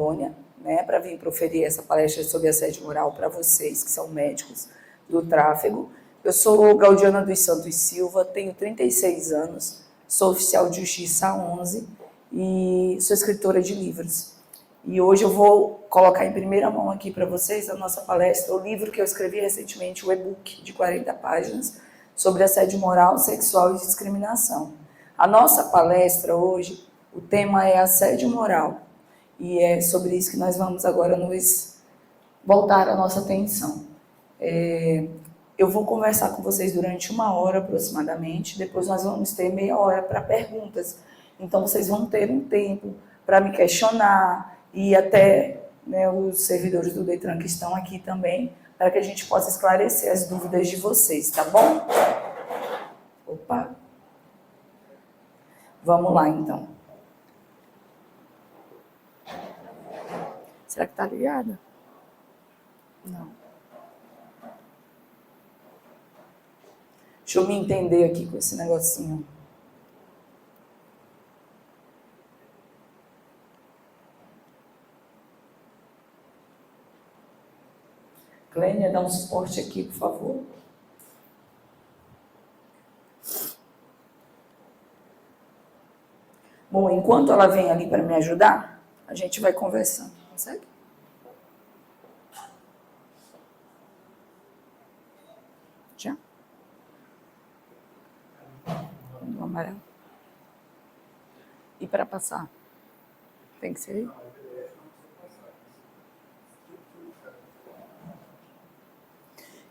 Rondônia, né, para vir proferir essa palestra sobre assédio moral para vocês, que são médicos do tráfego. Eu sou Gaudiana dos Santos Silva, tenho 36 anos, sou oficial de justiça há 11 e sou escritora de livros. E hoje eu vou colocar em primeira mão aqui para vocês a nossa palestra, o livro que eu escrevi recentemente, o e-book de 40 páginas, sobre assédio moral, sexual e discriminação. A nossa palestra hoje, o tema é assédio moral. E é sobre isso que nós vamos agora nos voltar a nossa atenção. Eu vou conversar com vocês durante 1 hora aproximadamente, depois nós vamos ter meia hora para perguntas. Então vocês vão ter um tempo para me questionar e até, né, os servidores do Detran que estão aqui também, para que a gente possa esclarecer as dúvidas de vocês, tá bom? Opa! Vamos lá, então. Será que tá ligada? Não. Deixa eu me entender aqui com esse negocinho. Clênia, dá um suporte aqui, por favor. Bom, enquanto ela vem ali para me ajudar, a gente vai conversando, consegue? Já? Do amarelo. E para passar? Tem que ser aí?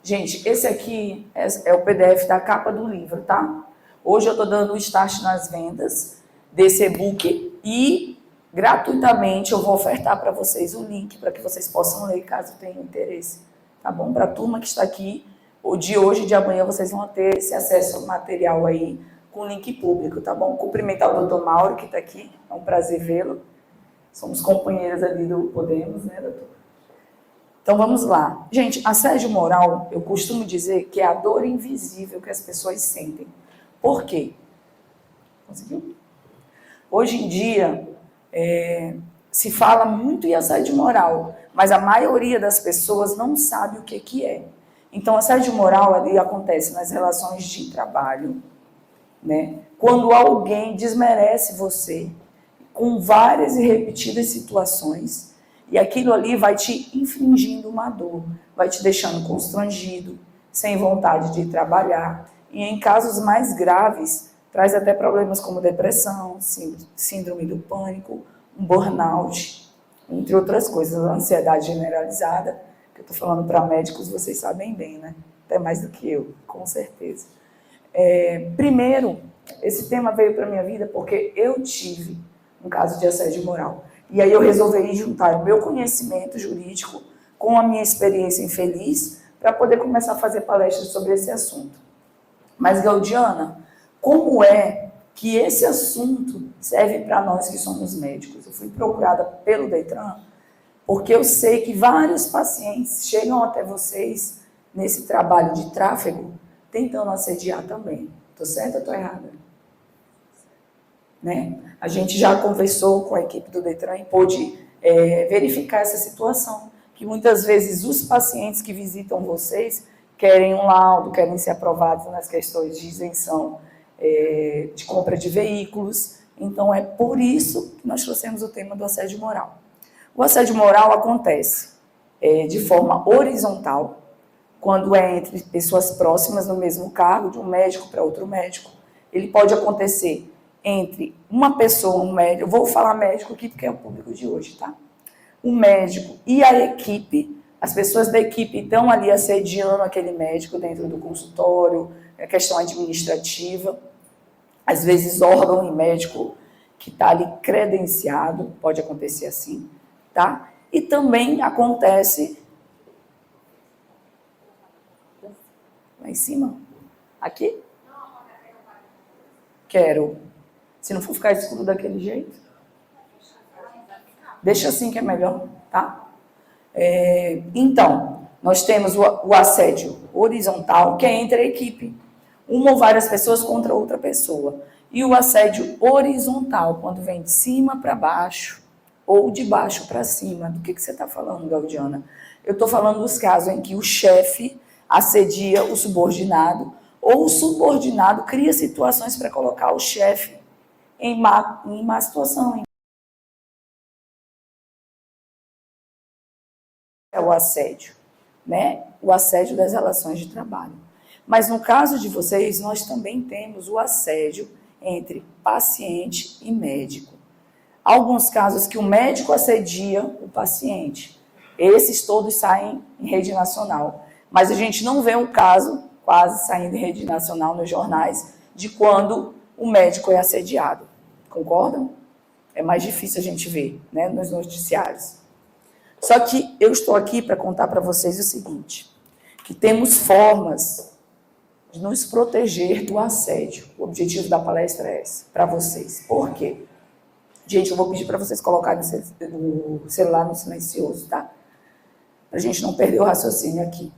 Gente, esse aqui é o PDF da capa do livro, tá? Hoje eu estou dando o start nas vendas desse e-book e gratuitamente eu vou ofertar para vocês o link para que vocês possam ler caso tenham interesse, tá bom? Para a turma que está aqui, o de hoje e de amanhã vocês vão ter esse acesso ao material aí com link público, tá bom? Cumprimentar o doutor Mauro que está aqui, é um prazer vê-lo. Somos companheiros ali do Podemos, né, doutor? Então vamos lá. Gente, assédio moral, eu costumo dizer que é a dor invisível que as pessoas sentem. Por quê? Conseguiu? Hoje em dia, se fala muito em assédio moral, mas a maioria das pessoas não sabe o que é. Então, assédio moral ali acontece nas relações de trabalho, né? Quando alguém desmerece você com várias e repetidas situações, e aquilo ali vai te infligindo uma dor, vai te deixando constrangido, sem vontade de trabalhar, e em casos mais graves, traz até problemas como depressão, síndrome do pânico, um burnout, entre outras coisas, a ansiedade generalizada, que eu estou falando para médicos, vocês sabem bem, né? Até mais do que eu, com certeza. Primeiro, esse tema veio para a minha vida porque eu tive um caso de assédio moral. E aí eu resolvi juntar o meu conhecimento jurídico com a minha experiência infeliz para poder começar a fazer palestras sobre esse assunto. Mas, Gaudiana, como é que esse assunto serve para nós que somos médicos? Eu fui procurada pelo Detran porque eu sei que vários pacientes chegam até vocês nesse trabalho de tráfego tentando assediar também. Estou certa ou estou errada? Né? A gente já conversou com a equipe do Detran e pôde verificar essa situação, que muitas vezes os pacientes que visitam vocês querem um laudo, querem ser aprovados nas questões de isenção de compra de veículos. Então, é por isso que nós trouxemos o tema do assédio moral. O assédio moral acontece de forma horizontal, quando é entre pessoas próximas no mesmo cargo, de um médico para outro médico. Ele pode acontecer entre uma pessoa, um médico, eu vou falar médico aqui porque é o público de hoje, tá? O médico e a equipe, as pessoas da equipe estão ali assediando aquele médico dentro do consultório, a questão administrativa, às vezes órgão e médico que está ali credenciado, pode acontecer assim, tá? E também acontece lá em cima, aqui? Quero. Se não for ficar escuro daquele jeito, deixa assim que é melhor, tá? Então, nós temos o assédio horizontal, que é entre a equipe. Uma ou várias pessoas contra outra pessoa. E o assédio horizontal, quando vem de cima para baixo, ou de baixo para cima. Do que você está falando, Gaudiana? Eu estou falando dos casos em que o chefe assedia o subordinado, ou o subordinado cria situações para colocar o chefe em má situação. É o assédio, né? O assédio das relações de trabalho. Mas no caso de vocês, nós também temos o assédio entre paciente e médico. Alguns casos que o médico assedia o paciente. Esses todos saem em rede nacional. Mas a gente não vê um caso quase saindo em rede nacional nos jornais de quando o médico é assediado. Concordam? É mais difícil a gente ver, né, nos noticiários. Só que eu estou aqui para contar para vocês o seguinte, que temos formas de nos proteger do assédio. O objetivo da palestra é esse, para vocês. Por quê? Gente, eu vou pedir para vocês colocarem o celular no silencioso, tá? Para a gente não perder o raciocínio aqui.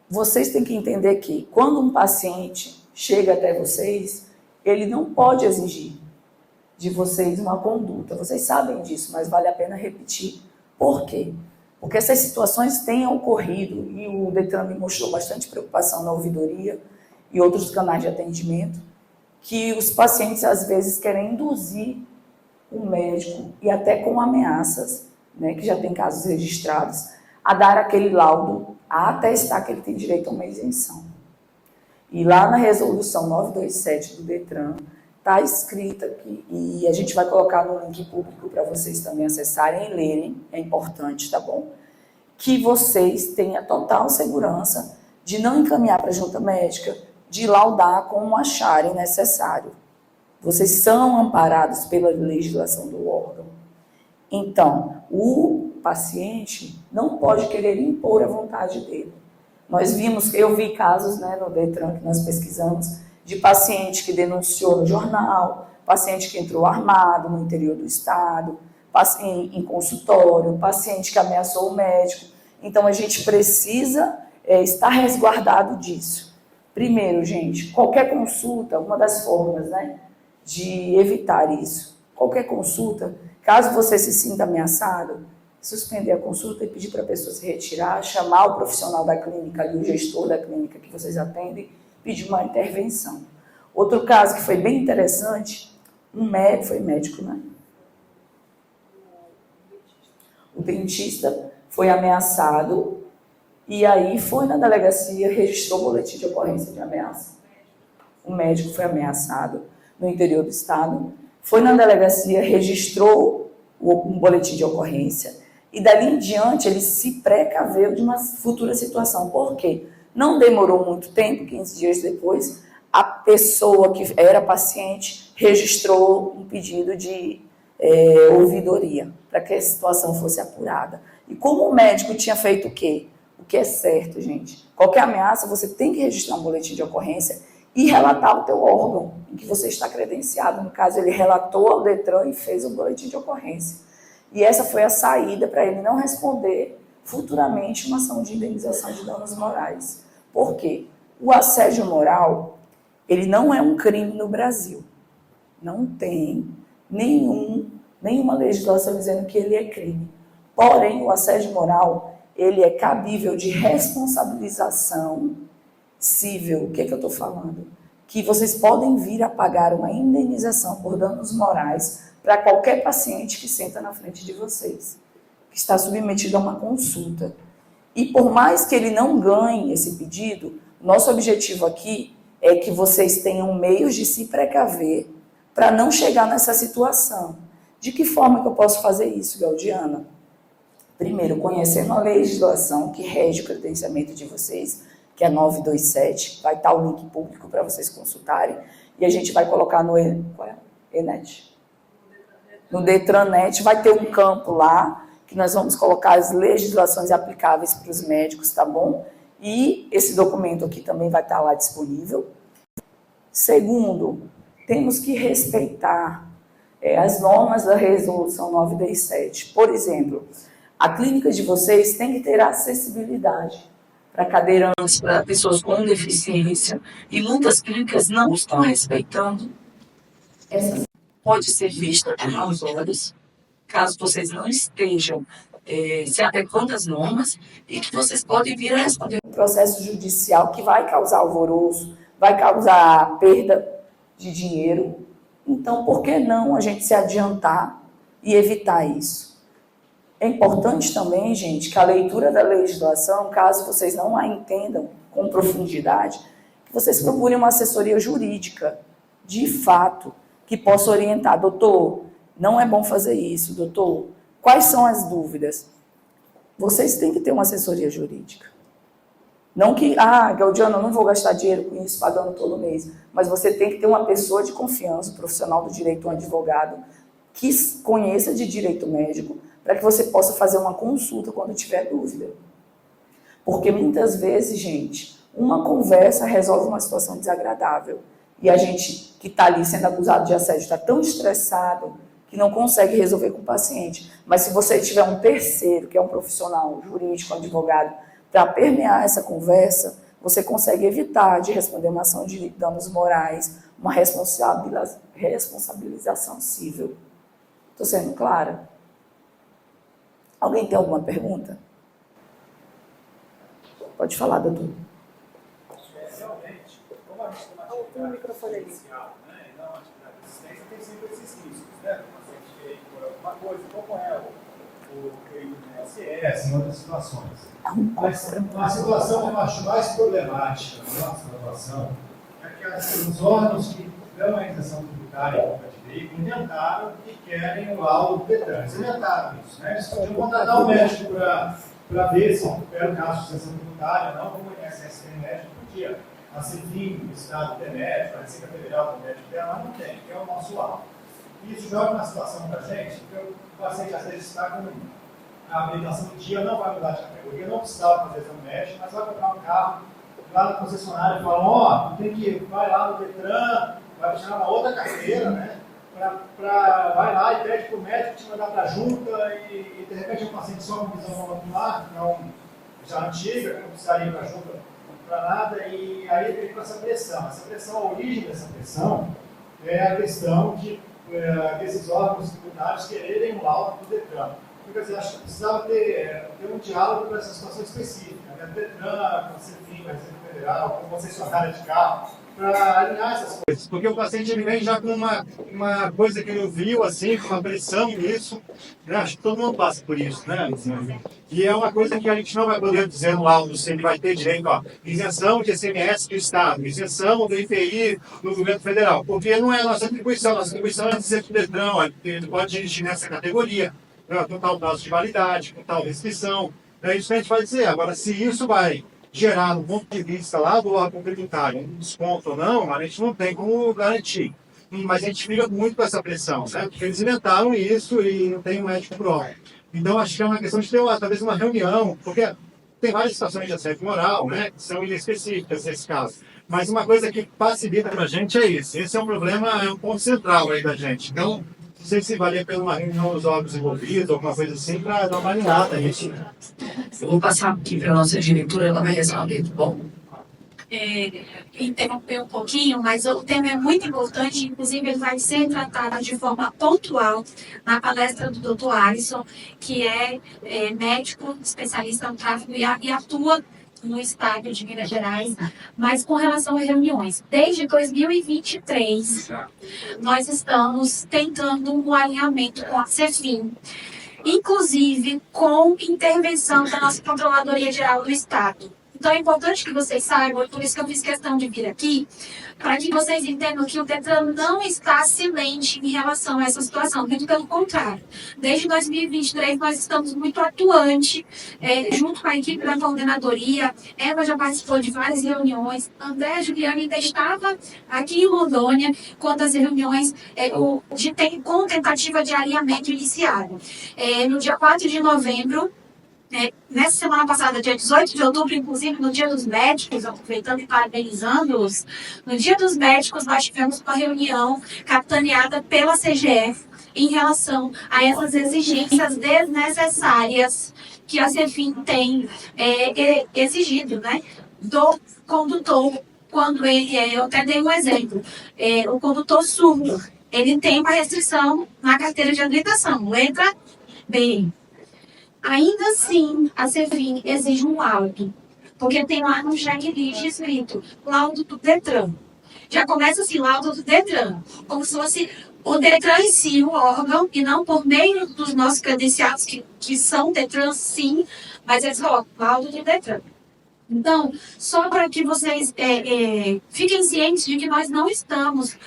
Vocês têm que entender que quando um paciente chega até vocês, ele não pode exigir de vocês uma conduta. Vocês sabem disso, mas vale a pena repetir. Por quê? Porque essas situações têm ocorrido e o Detran me mostrou bastante preocupação na ouvidoria e outros canais de atendimento, que os pacientes às vezes querem induzir o médico, e até com ameaças, né, que já tem casos registrados, a dar aquele laudo, a atestar que ele tem direito a uma isenção. E lá na resolução 927 do Detran, está escrita aqui, e a gente vai colocar no link público para vocês também acessarem e lerem, é importante, tá bom? Que vocês tenham total segurança de não encaminhar para a junta médica, de laudar como acharem necessário. Vocês são amparados pela legislação do órgão. Então, o paciente não pode querer impor a vontade dele. Eu vi casos, né, no Detran que nós pesquisamos, de paciente que denunciou no jornal, paciente que entrou armado no interior do estado, em consultório, paciente que ameaçou o médico. Então, a gente precisa estar resguardado disso. Primeiro, gente, qualquer consulta, uma das formas, né, de evitar isso. Qualquer consulta, caso você se sinta ameaçado, suspender a consulta e pedir para a pessoa se retirar, chamar o profissional da clínica ali, o gestor da clínica que vocês atendem, pedir uma intervenção. Outro caso que foi bem interessante, foi médico, né? O dentista foi ameaçado e aí foi na delegacia, registrou o boletim de ocorrência de ameaça. O médico foi ameaçado no interior do estado, foi na delegacia, registrou um boletim de ocorrência e dali em diante ele se precaveu de uma futura situação. Por quê? Não demorou muito tempo, 15 dias depois, a pessoa que era paciente registrou um pedido de ouvidoria para que a situação fosse apurada. E como o médico tinha feito o quê? O que é certo, gente. Qualquer ameaça, você tem que registrar um boletim de ocorrência e relatar ao teu órgão em que você está credenciado. No caso, ele relatou ao Detran e fez o boletim de ocorrência. E essa foi a saída para ele não responder futuramente uma ação de indenização de danos morais. Por quê? O assédio moral, ele não é um crime no Brasil. Não tem nenhuma legislação dizendo que ele é crime. Porém, o assédio moral, ele é cabível de responsabilização civil. O que eu estou falando? Que vocês podem vir a pagar uma indenização por danos morais para qualquer paciente que senta na frente de vocês, que está submetido a uma consulta. E por mais que ele não ganhe esse pedido, nosso objetivo aqui é que vocês tenham meios de se precaver para não chegar nessa situação. De que forma que eu posso fazer isso, Gaudiana? Primeiro, conhecendo a legislação que rege o credenciamento de vocês, que é 927, vai estar o link público para vocês consultarem, e a gente vai colocar no Enet. No Detranet vai ter um campo lá, que nós vamos colocar as legislações aplicáveis para os médicos, tá bom? E esse documento aqui também vai estar lá disponível. Segundo, temos que respeitar as normas da resolução 927. Por exemplo, a clínica de vocês tem que ter acessibilidade para cadeirantes, para pessoas com deficiência, e muitas clínicas não estão respeitando. Essa pode ser vista aos olhos, caso vocês não estejam se adequando às normas, e que vocês podem vir a responder um processo judicial que vai causar alvoroço, vai causar perda de dinheiro. Então, por que não a gente se adiantar e evitar isso? É importante também, gente, que a leitura da legislação, caso vocês não a entendam com profundidade, que vocês procurem uma assessoria jurídica, de fato, que possa orientar. Doutor, não é bom fazer isso. Doutor, quais são as dúvidas? Vocês têm que ter uma assessoria jurídica. Não que, Gaudiana, eu não vou gastar dinheiro com isso, pagando todo mês. Mas você tem que ter uma pessoa de confiança, um profissional do direito, um advogado, que conheça de direito médico, para que você possa fazer uma consulta quando tiver dúvida. Porque muitas vezes, gente, uma conversa resolve uma situação desagradável. E a gente que está ali sendo acusado de assédio está tão estressado que não consegue resolver com o paciente. Mas se você tiver um terceiro, que é um profissional jurídico, um advogado, para permear essa conversa, você consegue evitar de responder uma ação de danos morais, uma responsabilização civil. Estou sendo clara? Alguém tem alguma pergunta? Pode falar, doutor. Realmente, como a gente tem uma atividade inicial, né, e não uma atividade de assistência, tem sempre esses riscos, né? O paciente querer por alguma coisa, como é o período do INSS, em outras situações. Mas a situação que eu acho mais problemática na nossa graduação é que os órgãos que dão a isenção tributária para de veículo inventaram que querem o laudo do Detran. Eles inventaram isso, né? Eles podiam contratar um médico para ver se era o caso de isenção tributária ou não, como o INSS tem médico, podia. A CEFIM, o Estado tem médico, a Receita Federal tem médico dela, não tem, que é o nosso laudo. Isso joga uma situação para a gente, porque o paciente às vezes está com a habilitação em dia, não vai mudar de categoria, não precisava fazer exame médico, mas vai comprar um carro lá no concessionário e fala, tem que vai lá no Detran, vai tirar uma outra carteira, né? Vai lá e pede para o médico te mandar para a junta e de repente o paciente só uma visão monocular, não, já antiga, que não precisaria ir para a junta para nada, e aí ele com essa pressão. A origem dessa pressão é a questão de desses órgãos tributários quererem um laudo do Detran. Quer dizer, acho que precisava ter um diálogo para essa situação específica, né? Detran, com a CEFIM, com a Receita Federal, com a concessionária de carro, para alinhar essas coisas. Porque o paciente ele vem já com uma coisa que ele ouviu, assim, com uma pressão nisso, né? Acho que todo mundo passa por isso, né? E é uma coisa que a gente não vai poder dizer no laudo se ele vai ter direito, isenção de ICMS do Estado, isenção do IPI do governo federal, porque não é a nossa atribuição é dizer que o Detran, ele pode dirigir nessa categoria, com tal prazo de validade, com tal restrição, é isso que a gente vai dizer. Agora, se isso vai gerar, do ponto de vista lá do órgão tributário, um desconto ou não, a gente não tem como garantir. Mas a gente fica muito com essa pressão, né? Porque eles inventaram isso e não tem um médico prova. Então, acho que é uma questão de ter talvez uma reunião, porque tem várias situações de assédio moral, né, que são inespecíficas nesse caso. Mas uma coisa que facilita para a gente é isso. Esse é um problema, é um ponto central aí da gente. Então, não sei se valia pela uma reunião dos órgãos envolvidos, alguma coisa assim, para dar uma alinhada a gente. Eu vou passar aqui para a nossa diretora, ela vai responder. Bom. Interromper um pouquinho, mas o tema é muito importante, inclusive ele vai ser tratado de forma pontual na palestra do Dr. Alisson, que é médico, especialista no tráfego e atua no estado de Minas Gerais, mas com relação a reuniões. Desde 2023, nós estamos tentando um alinhamento com a CEFIM, inclusive com intervenção da nossa Controladoria Geral do Estado. Então é importante que vocês saibam, e por isso que eu fiz questão de vir aqui, para que vocês entendam que o Detran não está silente em relação a essa situação, muito pelo contrário. Desde 2023 nós estamos muito atuantes, junto com a equipe da coordenadoria. Eva já participou de várias reuniões, André Juliana ainda estava aqui em Rondônia, quando as reuniões com tentativa de alinhamento iniciaram. No dia 4 de novembro, nessa semana passada, dia 18 de outubro, inclusive no Dia dos Médicos, aproveitando e parabenizando-os, no Dia dos Médicos nós tivemos uma reunião capitaneada pela CGF em relação a essas exigências desnecessárias que a CEFIM tem exigido, né, do condutor, quando ele, eu até dei um exemplo, o condutor surdo, ele tem uma restrição na carteira de habilitação, letra B. Ainda assim, a Cefim exige um laudo, porque tem lá no checklist escrito laudo do Detran. Já começa assim, laudo do Detran, como se fosse o Detran em si, o órgão, e não por meio dos nossos credenciados, que são Detran sim, mas eles colocam laudo do Detran. Então, só para que vocês fiquem cientes de que nós não estamos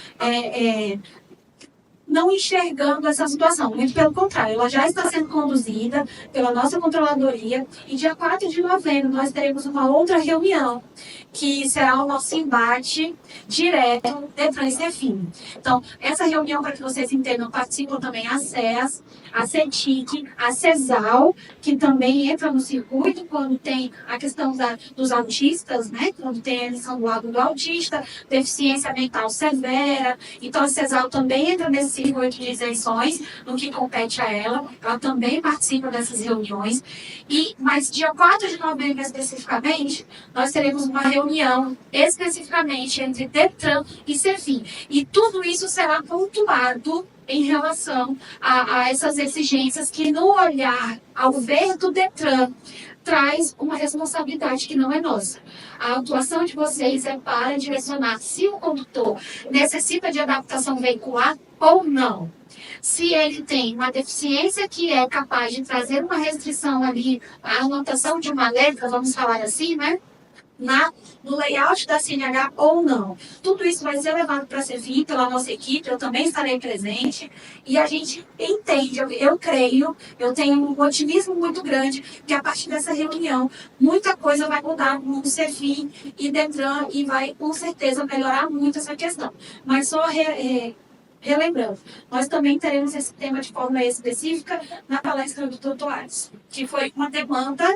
não enxergando essa situação. Muito pelo contrário, ela já está sendo conduzida pela nossa controladoria e dia 4 de novembro nós teremos uma outra reunião, que será o nosso embate direto Detran e Cefim. Então, essa reunião, para que vocês entendam, participam também a SES, a CETIC, a CESAL, que também entra no circuito quando tem a questão dos autistas, né? Quando tem a eleição do lado do autista, deficiência mental severa. Então, a CESAL também entra nesse circuito de isenções, no que compete a ela. Ela também participa dessas reuniões. Mas dia 4 de novembro, especificamente, nós teremos uma reunião especificamente entre Detran e Cefim. E tudo isso será pontuado em relação a essas exigências que, no olhar, ao ver do Detran, traz uma responsabilidade que não é nossa. A atuação de vocês é para direcionar se o condutor necessita de adaptação veicular ou não. Se ele tem uma deficiência que é capaz de trazer uma restrição ali, a anotação de uma letra, vamos falar assim, né? No layout da CNH ou não. Tudo isso vai ser levado para ser visto pela nossa equipe, eu também estarei presente, e a gente entende, eu creio, eu tenho um otimismo muito grande, que a partir dessa reunião, muita coisa vai mudar no Cefim e Detran, e vai, com certeza, melhorar muito essa questão. Mas só relembrando, nós também teremos esse tema de forma específica na palestra do Dr. Alisson, que foi uma demanda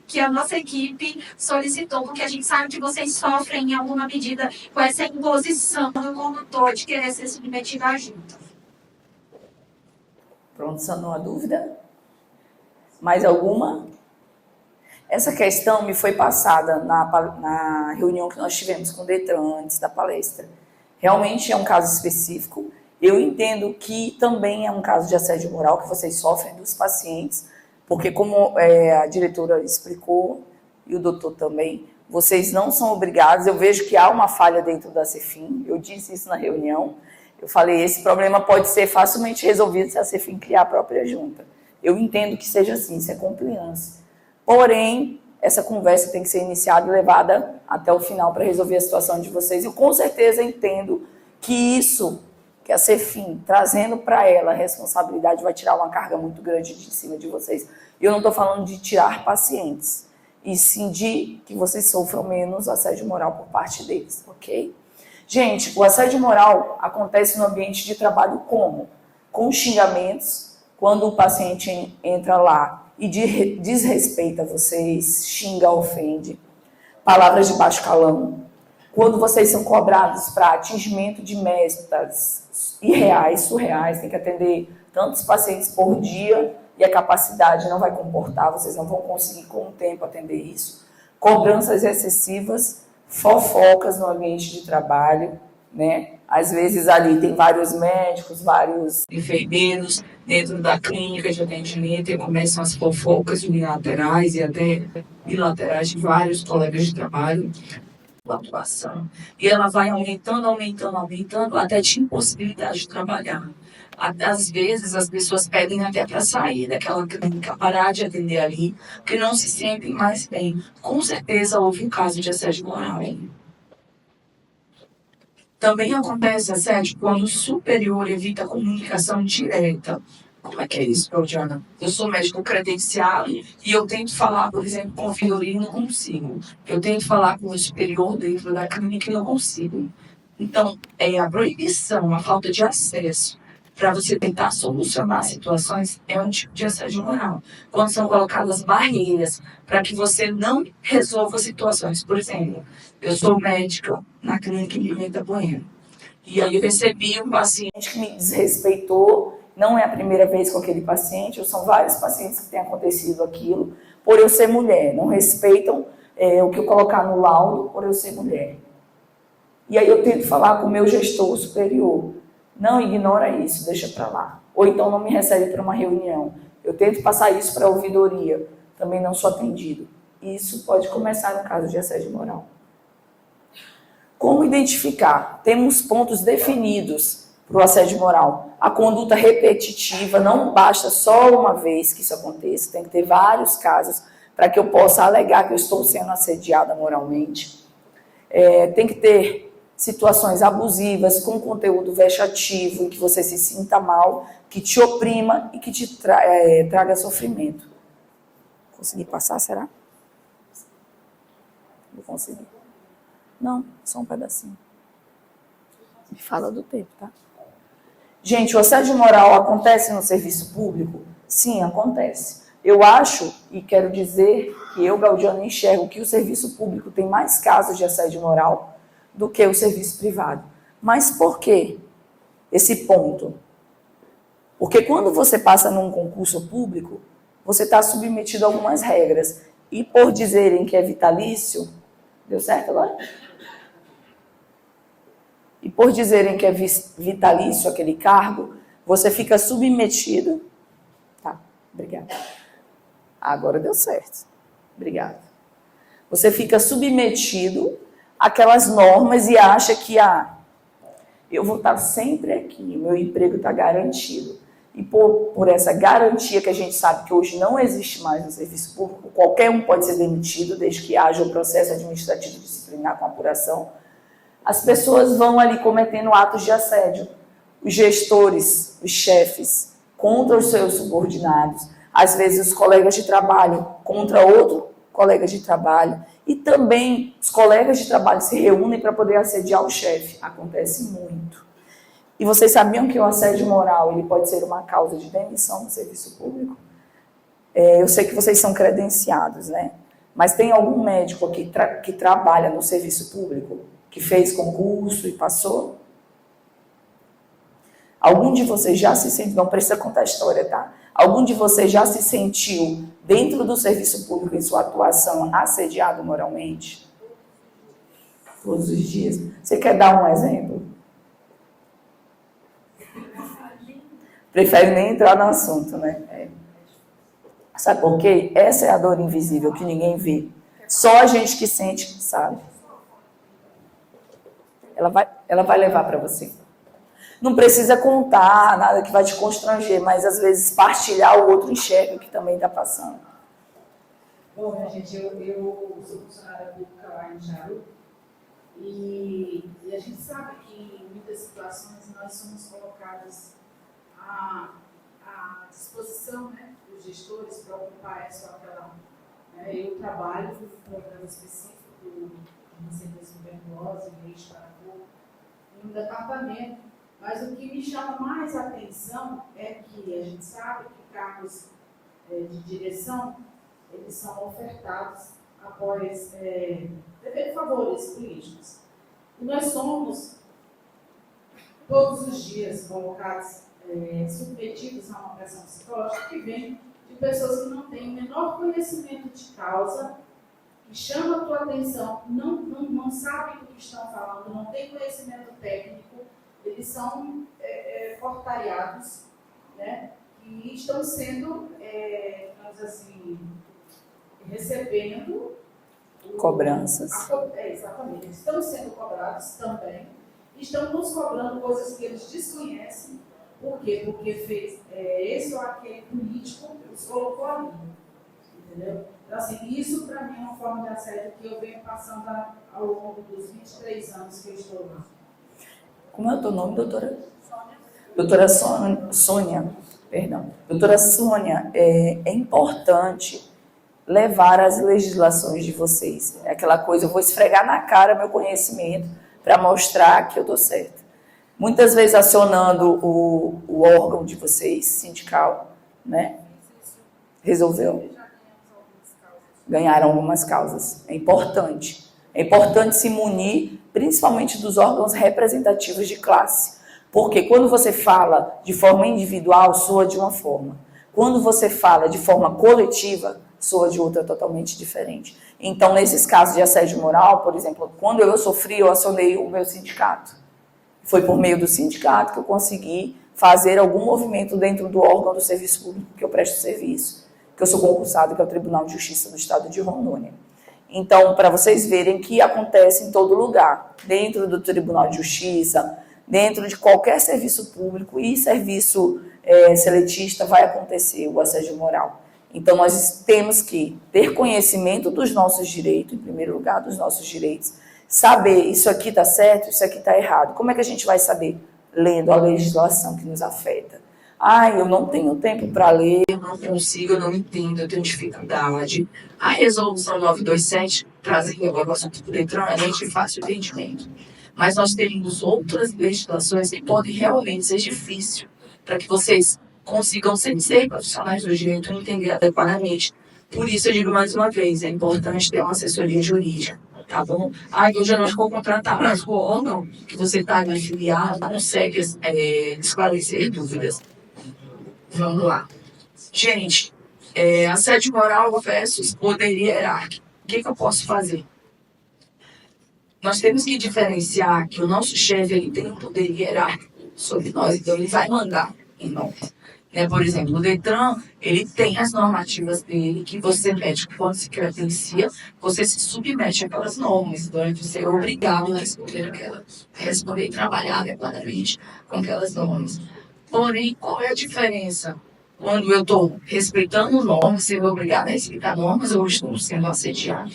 que a nossa equipe solicitou, porque a gente sabe que vocês sofrem em alguma medida com essa imposição do condutor de querer ser submetido à junta. Pronto, sanou a dúvida? Mais alguma? Essa questão me foi passada na reunião que nós tivemos com o Detran antes da palestra. Realmente é um caso específico. Eu entendo que também é um caso de assédio moral que vocês sofrem dos pacientes, porque como a diretora explicou, e o doutor também, vocês não são obrigados, eu vejo que há uma falha dentro da Cefim, eu disse isso na reunião, eu falei, esse problema pode ser facilmente resolvido se a Cefim criar a própria junta. Eu entendo que seja assim, isso é compliance. Porém, essa conversa tem que ser iniciada e levada até o final para resolver a situação de vocês. Eu com certeza entendo que isso, que a Cefim, trazendo para ela a responsabilidade, vai tirar uma carga muito grande de cima de vocês. E eu não estou falando de tirar pacientes, e sim de que vocês sofram menos assédio moral por parte deles, ok? Gente, o assédio moral acontece no ambiente de trabalho como? Com xingamentos, quando o paciente entra lá e desrespeita vocês, xinga, ofende, palavras de baixo calão, quando vocês são cobrados para atingimento de metas irreais, surreais, tem que atender tantos pacientes por dia e a capacidade não vai comportar, vocês não vão conseguir com o tempo atender isso. Cobranças excessivas, fofocas no ambiente de trabalho, né? Às vezes ali tem vários médicos, vários enfermeiros dentro da clínica de atendimento e começam as fofocas unilaterais e até bilaterais de vários colegas de trabalho. Atuação. E ela vai aumentando até de impossibilidade de trabalhar. Às vezes as pessoas pedem até para sair daquela clínica, parar de atender ali, porque não se sentem mais bem. Com certeza houve um caso de assédio moral aí. Também acontece assédio quando o superior evita a comunicação direta. Como é que é isso, Claudiana? Eu sou médico credenciado e eu tento falar, por exemplo, com o Fiorino e não consigo. Eu tento falar com o superior dentro da clínica e não consigo. Então, a proibição, a falta de acesso para você tentar solucionar situações é um tipo de assédio moral. Quando são colocadas barreiras para que você não resolva situações. Por exemplo, eu sou médica na clínica em Pimenta Bueno. E aí eu recebi um paciente que me desrespeitou. Não é a primeira vez com aquele paciente, são vários pacientes que tem acontecido aquilo, por eu ser mulher. Não respeitam o que eu colocar no laudo por eu ser mulher. E aí eu tento falar com o meu gestor superior. Não ignora isso, deixa para lá. Ou então não me recebe para uma reunião. Eu tento passar isso para a ouvidoria, também não sou atendido. Isso pode começar no caso de assédio moral. Como identificar? Temos pontos definidos para o assédio moral. A conduta repetitiva, não basta só uma vez que isso aconteça, tem que ter vários casos para que eu possa alegar que eu estou sendo assediada moralmente. Tem que ter situações abusivas, com conteúdo vexativo, em que você se sinta mal, que te oprima e que te traga sofrimento. Consegui passar, será? Vou conseguir. Não, só um pedacinho. Me fala do tempo, tá? Gente, o assédio moral acontece no serviço público? Sim, acontece. Eu acho, e quero dizer que eu, Gaudiana, enxergo que o serviço público tem mais casos de assédio moral do que o serviço privado. Mas por quê esse ponto? Porque quando você passa num concurso público, você está submetido a algumas regras. E por dizerem que é vitalício, deu certo agora? E por dizerem que é vitalício aquele cargo, você fica submetido. Tá, obrigada. Agora deu certo. Obrigada. Você fica submetido àquelas normas e acha que eu vou estar sempre aqui, meu emprego está garantido. E por essa garantia que a gente sabe que hoje não existe mais no serviço público, qualquer um pode ser demitido, desde que haja o processo administrativo disciplinar com apuração, as pessoas vão ali cometendo atos de assédio. Os gestores, os chefes, contra os seus subordinados, às vezes os colegas de trabalho contra outro colega de trabalho, e também os colegas de trabalho se reúnem para poder assediar o chefe. Acontece muito. E vocês sabiam que o assédio moral ele pode ser uma causa de demissão no serviço público? Eu sei que vocês são credenciados, né? Mas tem algum médico aqui que trabalha no serviço público, que fez concurso e passou? Algum de vocês já se sentiu, não precisa contar a história, tá? Algum de vocês já se sentiu, dentro do serviço público, em sua atuação, assediado moralmente? Todos os dias. Você quer dar um exemplo? Prefere nem entrar no assunto, né? Sabe por quê? Essa é a dor invisível que ninguém vê. Só a gente que sente que sabe. Ela vai levar para você. Não precisa contar nada que vai te constranger, mas às vezes partilhar o outro enxerga que também está passando. Bom, minha gente, eu sou funcionária pública lá em Jaru e a gente sabe que em muitas situações nós somos colocados à disposição, né, dos gestores para ocupar essa ou aquela. Eu trabalho no programa específico do serviço tuberculose, leite para corpo, em um departamento. Mas o que me chama mais a atenção é que a gente sabe que cargos de direção, eles são ofertados após favores políticos. E nós somos, todos os dias, colocados, submetidos a uma pressão psicológica que vem de pessoas que não têm o menor conhecimento de causa, que chamam a tua atenção, não sabem do que estão falando, não têm conhecimento técnico. Eles são portariados, né, que estão sendo, digamos assim, recebendo cobranças. Exatamente. Estão sendo cobrados também. Estão nos cobrando coisas que eles desconhecem. Por quê? Porque fez esse ou aquele político os colocou ali. Entendeu? Então, assim, isso para mim é uma forma de assédio que eu venho passando ao longo dos 23 anos que eu estou lá. Como é o teu nome, doutora? Doutora Sônia. Perdão. Doutora Sônia, é importante levar as legislações de vocês. É aquela coisa, eu vou esfregar na cara meu conhecimento para mostrar que eu dou certo. Muitas vezes acionando o órgão de vocês, sindical, né? Resolveu. Ganharam algumas causas. É importante. É importante se munir, principalmente dos órgãos representativos de classe. Porque quando você fala de forma individual, soa de uma forma. Quando você fala de forma coletiva, soa de outra totalmente diferente. Então, nesses casos de assédio moral, por exemplo, quando eu sofri, eu acionei o meu sindicato. Foi por meio do sindicato que eu consegui fazer algum movimento dentro do órgão do serviço público que eu presto serviço, que eu sou concursado, que é o Tribunal de Justiça do Estado de Rondônia. Então, para vocês verem que acontece em todo lugar, dentro do Tribunal de Justiça, dentro de qualquer serviço público e serviço seletista vai acontecer o assédio moral. Então, nós temos que ter conhecimento dos nossos direitos, em primeiro lugar, dos nossos direitos, saber isso aqui está certo, isso aqui está errado. Como é que a gente vai saber? Lendo a legislação que nos afeta. Eu não tenho tempo para ler. Eu não consigo, eu não entendo, eu tenho dificuldade. A resolução 927, trazendo agora o assunto do Detran, é de fácil entendimento. Mas nós temos outras legislações que podem realmente ser difíceis para que vocês consigam ser profissionais do direito e entender adequadamente. Por isso, eu digo mais uma vez, é importante ter uma assessoria jurídica, tá bom? Eu já não vou contratar, mas o órgão que você está afiliado consegue esclarecer dúvidas. Vamos lá. Gente, assédio moral versus poder hierárquico. O que eu posso fazer? Nós temos que diferenciar que o nosso chefe ele tem um poder hierárquico sobre nós, então ele vai mandar em nós. Por exemplo, o Detran, ele tem as normativas dele, que você, médico, quando se credencia, você se submete àquelas normas, então você é obrigado a responder e trabalhar adequadamente com aquelas normas. Porém, qual é a diferença? Quando eu estou respeitando normas, sendo obrigado a respeitar normas, ou estou sendo assediado?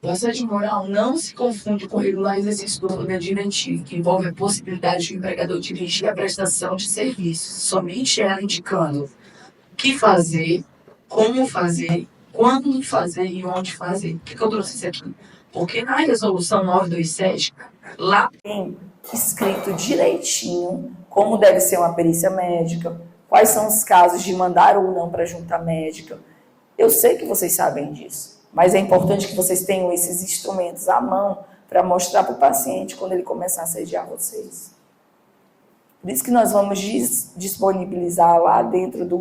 O assédio moral não se confunde com o regular exercício do poder diretivo, que envolve a possibilidade de o empregador dirigir a prestação de serviços, somente ela indicando o que fazer, como fazer, quando fazer e onde fazer. Por que eu trouxe isso aqui? Porque na resolução 927, lá tem escrito direitinho como deve ser uma perícia médica, quais são os casos de mandar ou não para a junta médica. Eu sei que vocês sabem disso. Mas é importante que vocês tenham esses instrumentos à mão para mostrar para o paciente quando ele começar a assediar vocês. Por isso que nós vamos disponibilizar lá dentro do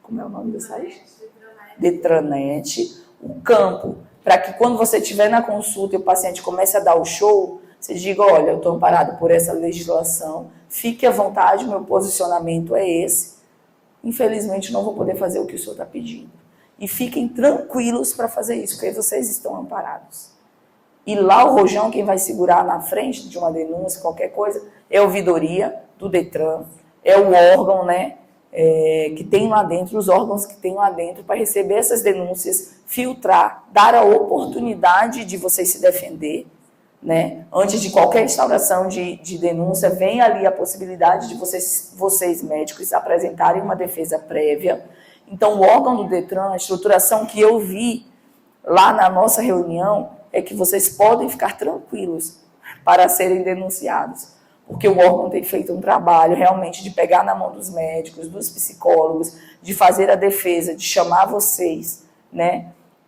como é o nome do site? Detranet, o campo, para que quando você estiver na consulta e o paciente comece a dar o show, você diga, olha, eu estou amparado por essa legislação, fique à vontade, meu posicionamento é esse. Infelizmente, não vou poder fazer o que o senhor está pedindo. E fiquem tranquilos para fazer isso, porque vocês estão amparados. E lá o rojão, quem vai segurar na frente de uma denúncia, qualquer coisa, é a ouvidoria do Detran, é o órgão, que tem lá dentro, os órgãos que tem lá dentro para receber essas denúncias, filtrar, dar a oportunidade de vocês se defender, Antes de qualquer instauração de denúncia, vem ali a possibilidade de vocês médicos apresentarem uma defesa prévia. Então, o órgão do Detran, a estruturação que eu vi lá na nossa reunião, é que vocês podem ficar tranquilos para serem denunciados. Porque o órgão tem feito um trabalho realmente de pegar na mão dos médicos, dos psicólogos, de fazer a defesa, de chamar vocês,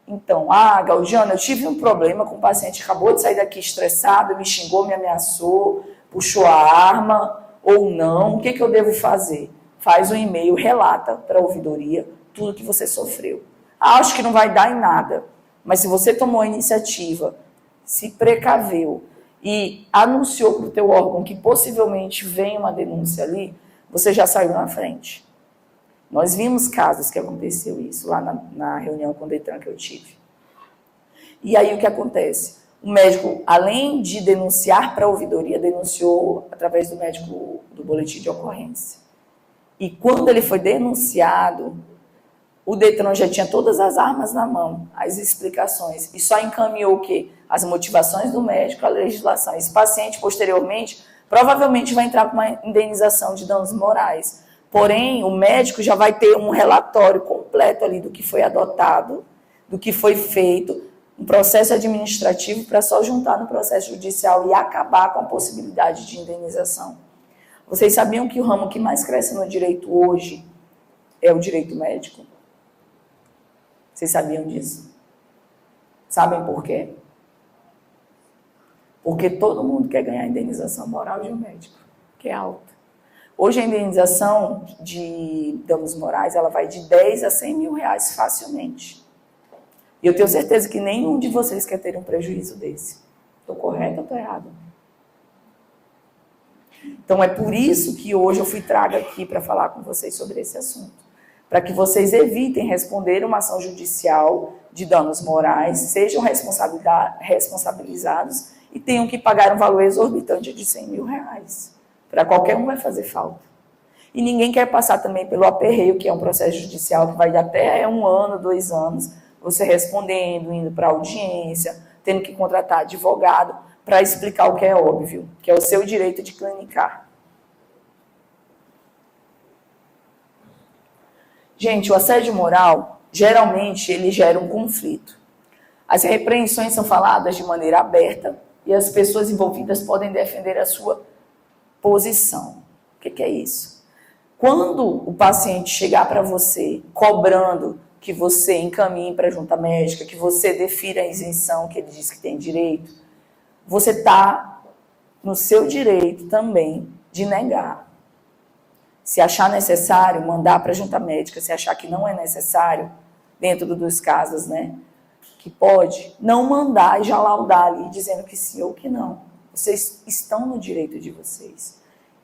Então, Gaudiana, eu tive um problema com um paciente, acabou de sair daqui estressado, me xingou, me ameaçou, puxou a arma ou não, o que eu devo fazer? Faz um e-mail, relata para a ouvidoria tudo que você sofreu. Acho que não vai dar em nada, mas se você tomou a iniciativa, se precaveu e anunciou para o teu órgão que possivelmente vem uma denúncia ali, você já saiu na frente. Nós vimos casos que aconteceu isso lá na reunião com o Detran que eu tive. E aí o que acontece? O médico, além de denunciar para a ouvidoria, denunciou através do médico do boletim de ocorrência. E quando ele foi denunciado, o Detran já tinha todas as armas na mão, as explicações, e só encaminhou o quê? As motivações do médico, a legislação. Esse paciente, posteriormente, provavelmente vai entrar com uma indenização de danos morais. Porém, o médico já vai ter um relatório completo ali do que foi adotado, do que foi feito, um processo administrativo para só juntar no processo judicial e acabar com a possibilidade de indenização. Vocês sabiam que o ramo que mais cresce no direito hoje é o direito médico? Vocês sabiam disso? Sabem por quê? Porque todo mundo quer ganhar a indenização moral de um médico, que é alta. Hoje a indenização de danos morais ela vai de 10 a 100 mil reais facilmente. E eu tenho certeza que nenhum de vocês quer ter um prejuízo desse. Estou correta ou estou errada? Então, é por isso que hoje eu fui traga aqui para falar com vocês sobre esse assunto. Para que vocês evitem responder uma ação judicial de danos morais, sejam responsabilizados e tenham que pagar um valor exorbitante de R$100 mil. Para qualquer um vai fazer falta. E ninguém quer passar também pelo aperreio, que é um processo judicial que vai até 1 ano, 2 anos, você respondendo, indo para audiência, tendo que contratar advogado para explicar o que é óbvio, que é o seu direito de clinicar. Gente, o assédio moral, geralmente, ele gera um conflito. As repreensões são faladas de maneira aberta e as pessoas envolvidas podem defender a sua posição. O que é isso? Quando o paciente chegar para você cobrando que você encaminhe para a junta médica, que você defira a isenção que ele diz que tem direito, você está no seu direito também de negar. Se achar necessário, mandar para a junta médica. Se achar que não é necessário, dentro dos casos, né, que pode, não mandar e já laudar ali, dizendo que sim ou que não. Vocês estão no direito de vocês.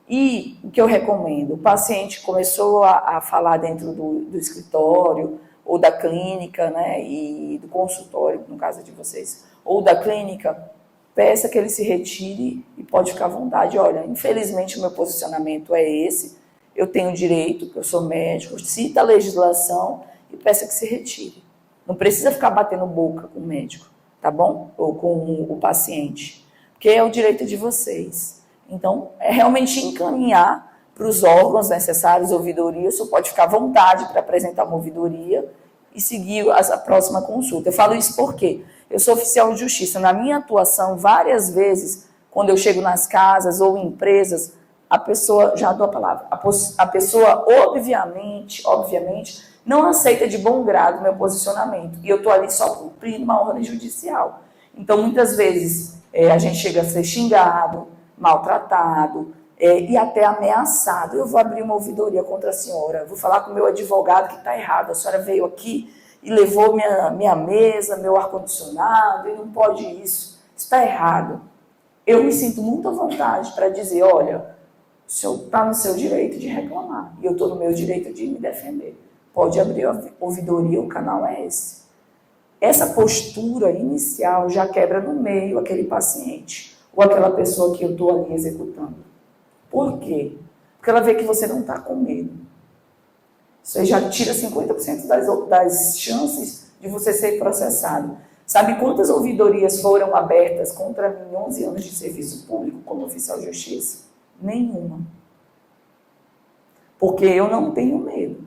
E o que eu recomendo? O paciente começou a falar dentro do escritório, ou da clínica, né, e do consultório, no caso de vocês, ou da clínica, peça que ele se retire e pode ficar à vontade. Olha, infelizmente o meu posicionamento é esse, eu tenho direito, eu sou médico, cita a legislação e peça que se retire. Não precisa ficar batendo boca com o médico, tá bom? Ou com o paciente, porque é o direito de vocês. Então, é realmente encaminhar para os órgãos necessários, ouvidoria, você pode ficar à vontade para apresentar uma ouvidoria e seguir a próxima consulta. Eu falo isso porque eu sou oficial de justiça. Na minha atuação, várias vezes, quando eu chego nas casas ou em empresas, a pessoa, já dou a palavra, a pessoa obviamente, não aceita de bom grado o meu posicionamento. E eu estou ali só cumprindo uma ordem judicial. Então, muitas vezes, a gente chega a ser xingado, maltratado, e até ameaçado. Eu vou abrir uma ouvidoria contra a senhora, vou falar com o meu advogado que está errado, a senhora veio aqui e levou minha mesa, meu ar-condicionado, e não pode isso, está errado. Eu me sinto muito à vontade para dizer, olha, o senhor está no seu direito de reclamar, e eu estou no meu direito de me defender. Pode abrir a ouvidoria, o canal é esse. Essa postura inicial já quebra no meio aquele paciente, ou aquela pessoa que eu estou ali executando. Por quê? Porque ela vê que você não está com medo. Isso aí já tira 50% das chances de você ser processado. Sabe quantas ouvidorias foram abertas contra mim em 11 anos de serviço público como oficial de justiça? Nenhuma. Porque eu não tenho medo.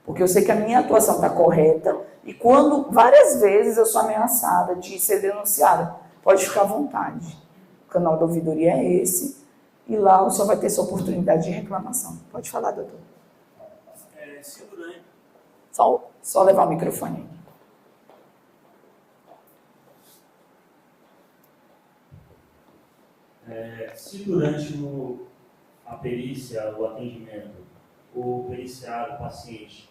Porque eu sei que a minha atuação está correta e quando várias vezes eu sou ameaçada de ser denunciada, pode ficar à vontade. O canal da ouvidoria é esse. E lá o senhor vai ter sua oportunidade de reclamação. Pode falar, doutor. Só levar o microfone. Se durante a perícia, o atendimento, o periciado, o paciente,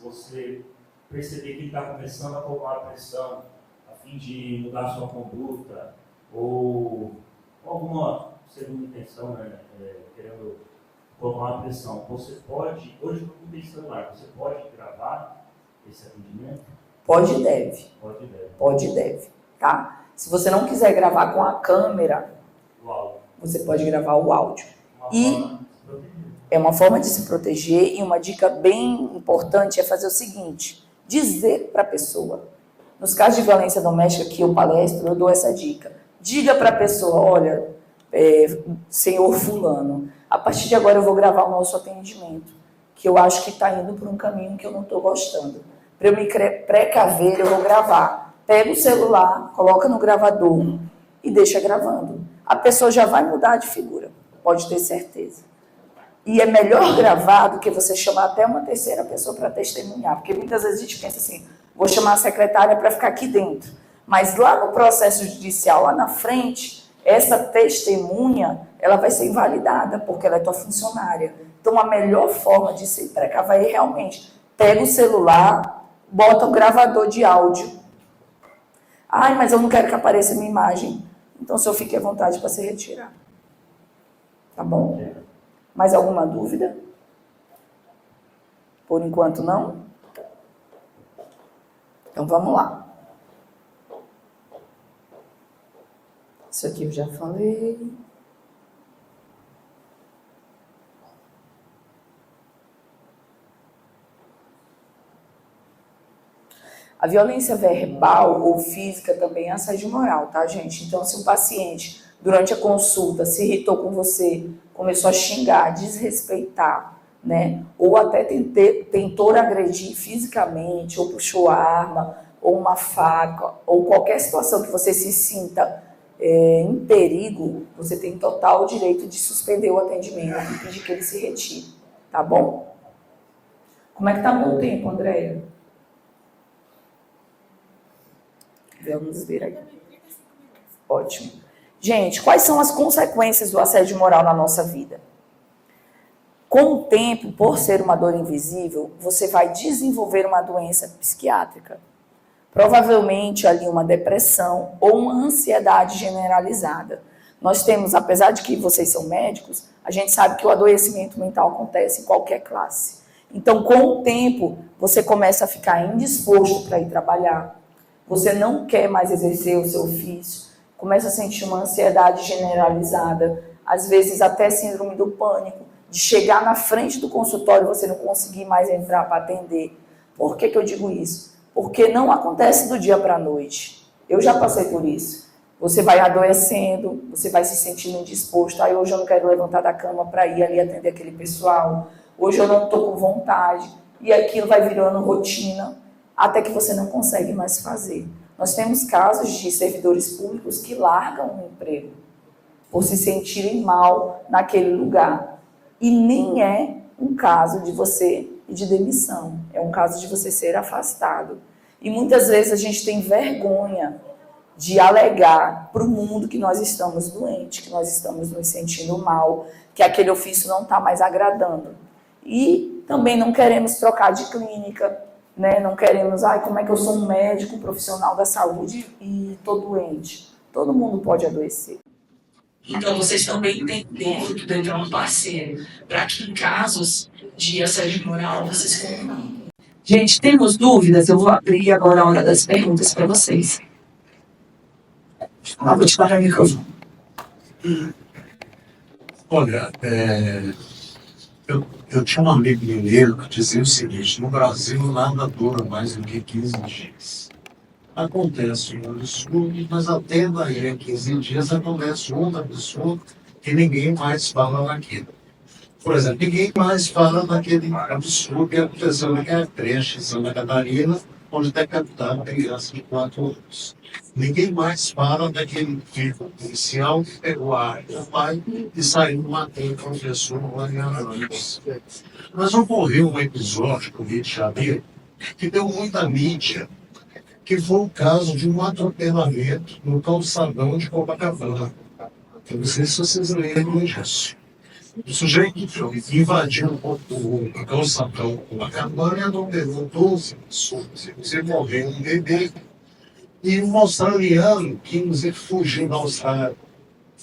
você perceber que ele está começando a tomar pressão a fim de mudar sua conduta ou alguma segunda intenção, né, querendo tomar a pressão, você pode, hoje não tem celular, você pode gravar esse atendimento? Pode e deve. Pode e deve. Pode e deve, tá? Se você não quiser gravar com a câmera, o áudio. Você pode gravar o áudio. É uma forma de se proteger e uma dica bem importante é fazer o seguinte, dizer para a pessoa, nos casos de violência doméstica que eu palestro, eu dou essa dica, diga para a pessoa, olha, senhor fulano, a partir de agora eu vou gravar o nosso atendimento, que eu acho que está indo por um caminho que eu não estou gostando. Para eu me precaver, eu vou gravar. Pega o celular, coloca no gravador e deixa gravando. A pessoa já vai mudar de figura, pode ter certeza. E é melhor gravar do que você chamar até uma terceira pessoa para testemunhar, porque muitas vezes a gente pensa assim, vou chamar a secretária para ficar aqui dentro. Mas lá no processo judicial, lá na frente, essa testemunha, ela vai ser invalidada, porque ela é tua funcionária. Então, a melhor forma de se precaver é realmente, pega o celular, bota o gravador de áudio. Ai, mas eu não quero que apareça a minha imagem. Então, o senhor fique à vontade para se retirar. Tá bom? Mais alguma dúvida? Por enquanto, não? Então, vamos lá. Isso aqui eu já falei. A violência verbal ou física também é assédio moral, tá, gente? Então, se o paciente, durante a consulta, se irritou com você, começou a xingar, desrespeitar, né? Ou até tentou agredir fisicamente, ou puxou arma, ou uma faca, ou qualquer situação que você se sinta em perigo, você tem total direito de suspender o atendimento e pedir que ele se retire, tá bom? Como é que tá meu tempo, Andréia? Vamos ver aqui. Ótimo. Gente, quais são as consequências do assédio moral na nossa vida? Com o tempo, por ser uma dor invisível, você vai desenvolver uma doença psiquiátrica. Provavelmente ali uma depressão ou uma ansiedade generalizada. Nós temos, apesar de que vocês são médicos, a gente sabe que o adoecimento mental acontece em qualquer classe. Então, com o tempo, você começa a ficar indisposto para ir trabalhar. Você não quer mais exercer o seu ofício, começa a sentir uma ansiedade generalizada, às vezes até síndrome do pânico, de chegar na frente do consultório e você não conseguir mais entrar para atender. Por que eu digo isso? Porque não acontece do dia para a noite. Eu já passei por isso. Você vai adoecendo, você vai se sentindo indisposto. Aí hoje eu não quero levantar da cama para ir ali atender aquele pessoal. Hoje eu não estou com vontade. E aquilo vai virando rotina, até que você não consegue mais fazer. Nós temos casos de servidores públicos que largam o emprego por se sentirem mal naquele lugar. E nem é um caso de você pedir demissão, é um caso de você ser afastado. E muitas vezes a gente tem vergonha de alegar para o mundo que nós estamos doentes, que nós estamos nos sentindo mal, que aquele ofício não está mais agradando. E também não queremos trocar de clínica, né? Não queremos, como é que eu sou um médico, um profissional da saúde e estou doente. Todo mundo pode adoecer. Então, vocês também têm dentro do um parceiro, para que em casos de assédio moral, vocês contam. Gente, temos dúvidas? Eu vou abrir agora a hora das perguntas para vocês. Vou te parar o microfone. Olha, eu tinha um amigo mineiro que dizia o seguinte: no Brasil nada dura mais do que 15 dias. Acontece um absurdo, mas até daí a 15 dias acontece outro absurdo que ninguém mais fala naquilo. Por exemplo, ninguém mais fala daquele absurdo que aconteceu naquela creche em Santa Catarina, onde decapitaram uma criança de 4 anos. Ninguém mais fala daquele filho policial que pegou a arma do pai e saiu matando o professor Mariana Lopes. Mas ocorreu um episódio no Rio de Janeiro que deu muita mídia, que foi o caso de um atropelamento no calçadão de Copacabana. Eu não sei se vocês lembram disso. O sujeito invadiu o calçadão Copacabana e atropelou 12 pessoas. Você morreu um bebê. E um australiano, que inclusive fugiu da Austrália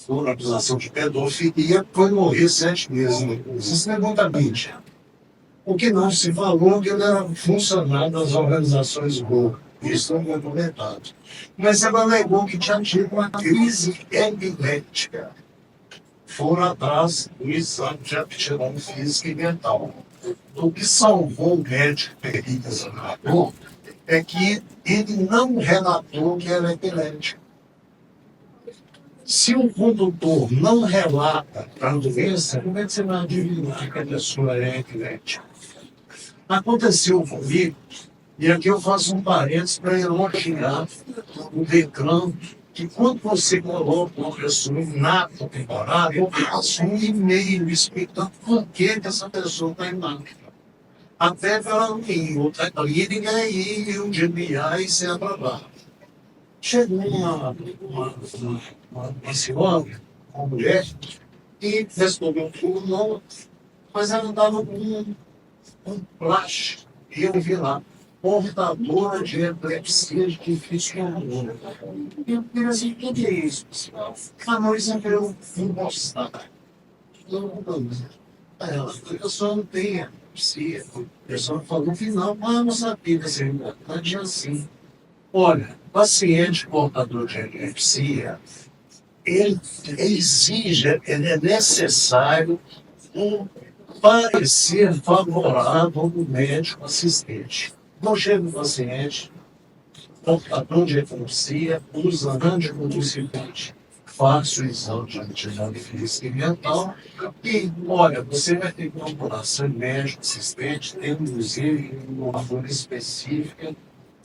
por acusação de pedofilia, foi morrer 7 meses depois. Isso é muita mídia. O que não se falou é que ele era funcionário das organizações GO. Isso não foi comentado. Mas ela alegou que tinha tido uma crise epilética. Foram atrás do exame de aptidão física e mental. O que salvou o médico perito examinador é que ele não relatou que era epilético. Se o condutor não relata para a doença, como é que você vai adivinhar que a pessoa é epilética? Aconteceu comigo, e aqui eu faço um parênteses para elogiar o DECRAN, que quando você coloca uma pessoa inapta temporária, eu faço um e-mail explicando por que essa pessoa está inapta. Até para mim, outra clínica e um GBA e ser aprovado. Chegou uma senhora, uma mulher, e respondeu tudo, não, mas ela estava com um plástico. E eu vi lá, portadora de epilepsia de difícil controle. E eu falei assim, o que é isso, pessoal? A nós eu vim mostrar. Aí ela falou, eu só não tenho epilepsia. A pessoa falou que não, mas eu não sabia desse importante assim. Olha, paciente portador de epilepsia, ele exige, ele é necessário um parecer favorável do médico assistente. Não chega o paciente, portador de epilepsia, usa anticonvulsivante, faça o exame de atividade física e mental e, olha, você vai ter que procurar seu médico assistente, tem inclusive uma folha específica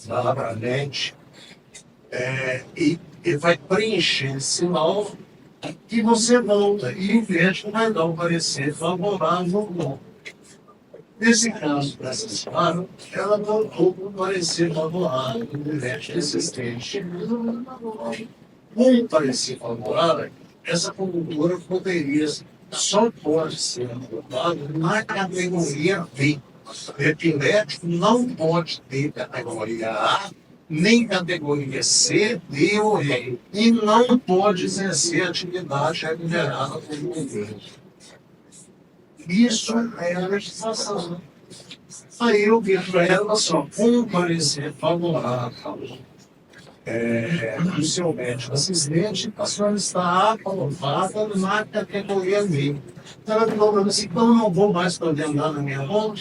da Labranet, e vai preencher esse laudo e você volta e o médico vai dar um parecer favorável ou não. Nesse caso, dessa senhora, ela voltou com um parecer favorável do médico assistente. Com um parecer favorável, essa condutora só pode ser adotada na categoria B. O epilético não pode ter categoria A, nem categoria C, D ou E. E não pode exercer atividade remunerada pelo governo. Isso é a legislação. Aí eu vi para ela só um parecer favorável do seu médico assistente, a senhora está aprovada na categoria B. Ela falou para mim assim, então eu não vou mais poder andar na minha mão.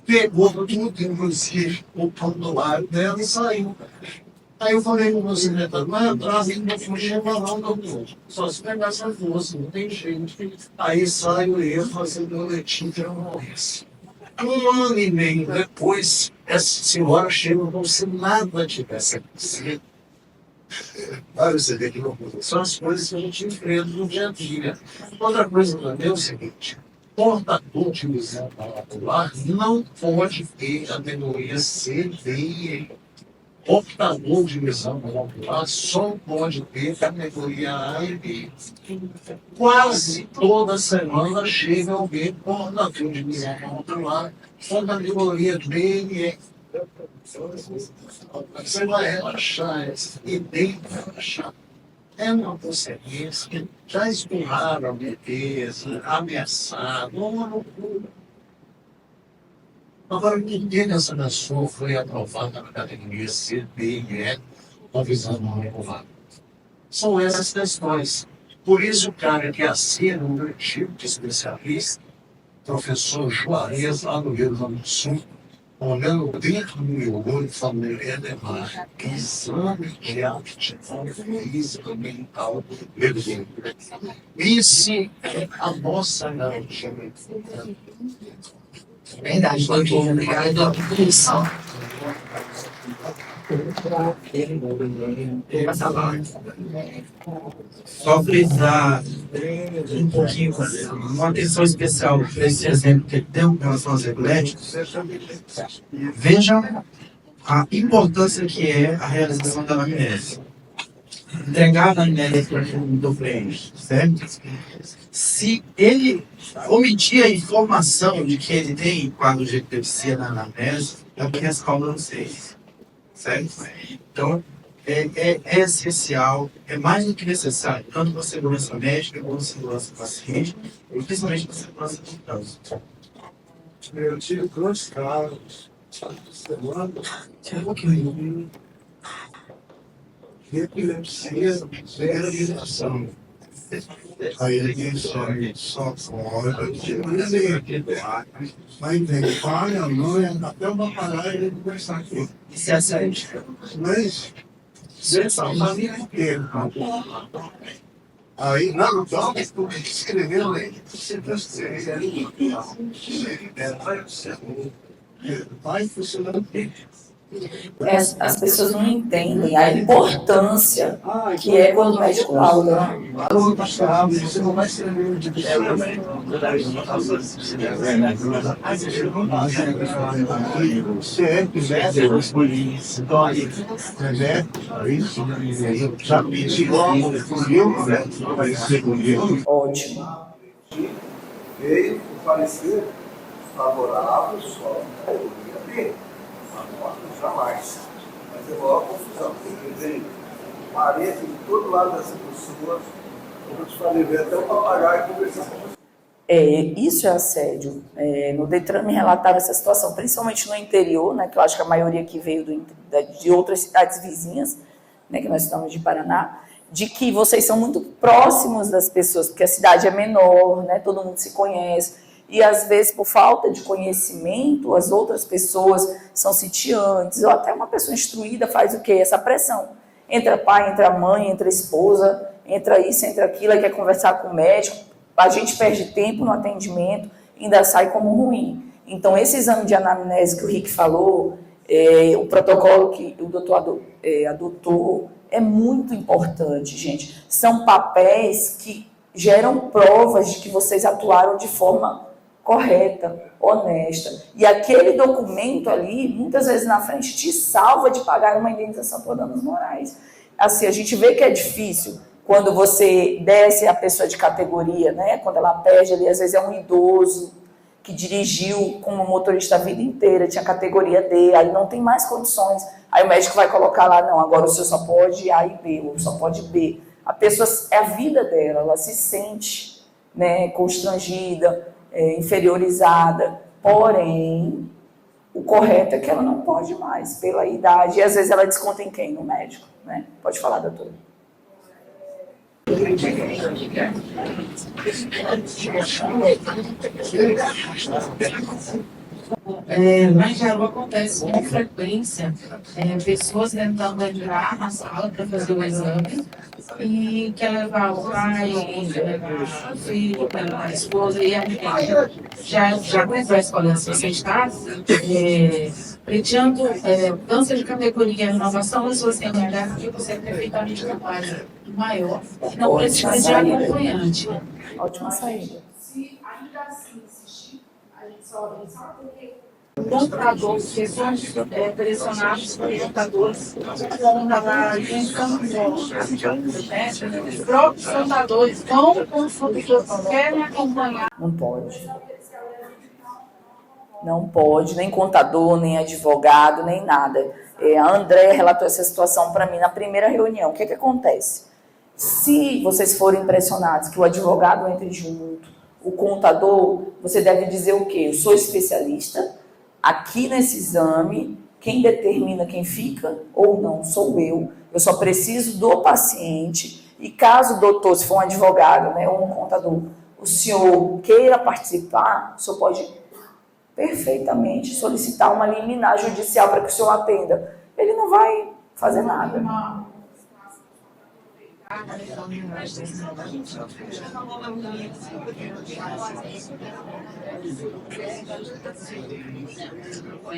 Pegou tudo, inclusive o pontuário dela e saiu. Aí eu falei com o meu secretário, vai atrás, ele não fugia não, doutor. Só se pegar essa força, não tem jeito. Aí saiu eu fazendo o boletim de ocorrência. 1 ano e meio depois, essa senhora chega como se nada tivesse acontecido. Olha, você vê que loucura. São as coisas que a gente enfrenta no dia a dia. Outra coisa também é o seguinte, portador de visão popular não pode ter categoria C, D e E. Portador de visão popular só pode ter categoria A e B. Quase toda semana chega alguém portador de visão popular com categoria B e E. Você vai relaxar e tem que relaxar. É uma consequência que já esburraram a defesa, ameaçado, uma loucura. Agora, ninguém nessa nação foi aprovada na categoria C, D e E, com a visão não aprovada. São essas questões. Por isso, o cara que assina um artigo de especialista, professor Juarez, lá no Rio Grande do Sul, olhando dentro do meu olho, falando, Edemar, exame de aptidão física mental meu Deus. Isso é a nossa garantia. Verdade, doutor. Obrigado pela contribuição. Só frisar um pouquinho, uma atenção especial para esse exemplo que ele deu em relação aos epiléticos. Vejam a importância que é a realização da anamnese. Entregar a anamnese do cliente, certo? Se ele omitir a informação de que ele tem quadro de epilepsia na anamnese, é porque respalda no 6, certo? Então, é essencial, é mais do que necessário, tanto para a segurança médica, quanto para a segurança do paciente, e principalmente para a segurança do trânsito. Eu tive 2 casos, semana, epilepsia, reabilitação. Aí ele só fora, mas tem pai, a mãe, até uma parada ele conversar aqui. Isso é sério. Mas você sabe, a família inteira. Aí, não, então, escreveu ele, você vai funcionando bem. As pessoas não entendem a importância que é quando o médico lauda. Você não vai escrever de se é quiser, depois por isso. Então, aí, isso, já pedi logo, vai ser comigo. Ótimo. Veio o parecer favorável só na categoria B. jamais. Mas é a maior confusão, porque vem parede de todo lado dessa pessoa, eu vou te fazer ver até o papagaio conversar com você. Isso é assédio. No Detran me relataram essa situação, principalmente no interior, né, que eu acho que a maioria que veio de outras cidades vizinhas, né, que nós estamos de Paraná, de que vocês são muito próximos das pessoas, porque a cidade é menor, né, todo mundo se conhece, e às vezes por falta de conhecimento, as outras pessoas são sitiantes, ou até uma pessoa instruída faz o quê? Essa pressão. Entra pai, entra mãe, entra esposa, entra isso, entra aquilo, aí quer conversar com o médico, a gente perde tempo no atendimento, ainda sai como ruim. Então, esse exame de anamnese que o Rick falou, o protocolo que o doutor adotou, é muito importante, gente. São papéis que geram provas de que vocês atuaram de forma correta, honesta. E aquele documento ali, muitas vezes na frente, te salva de pagar uma indenização por danos morais. Assim, a gente vê que é difícil quando você desce a pessoa de categoria, né? Quando ela perde ali, às vezes é um idoso que dirigiu como motorista a vida inteira, tinha categoria D, aí não tem mais condições. Aí o médico vai colocar lá, não, agora o senhor só pode A e B, ou só pode B. A pessoa, é a vida dela, ela se sente, né, constrangida, inferiorizada, porém, o correto é que ela não pode mais, pela idade, e às vezes ela desconta em quem? No médico, né? Pode falar, doutora. Lá em Jaú acontece com frequência pessoas tentando entrar na sala para fazer o exame e quer levar o pai, quer levar o filho, quer levar a esposa, e a gente já conversa com ela, se você está pleiteando câncer de categoria, renovação da sua senioridade, que você é perfeitamente capaz maior, não precisa de acompanhante. Ótima saída. Se ainda assim insistir, a gente só porque Comprador, pessoas pressionadas por contadores, os próprios contadores vão com os fornecedores, querem acompanhar. Não pode. Não pode, nem contador, nem advogado, nem nada. A Andréa relatou essa situação para mim na primeira reunião. O que acontece? Se vocês forem pressionados que o advogado entre junto, o contador, você deve dizer o quê? Eu sou especialista, aqui nesse exame, quem determina quem fica ou não sou eu só preciso do paciente, e caso o doutor, se for um advogado, né, ou um contador, o senhor queira participar, o senhor pode perfeitamente solicitar uma liminar judicial para que o senhor atenda. Ele não vai fazer nada.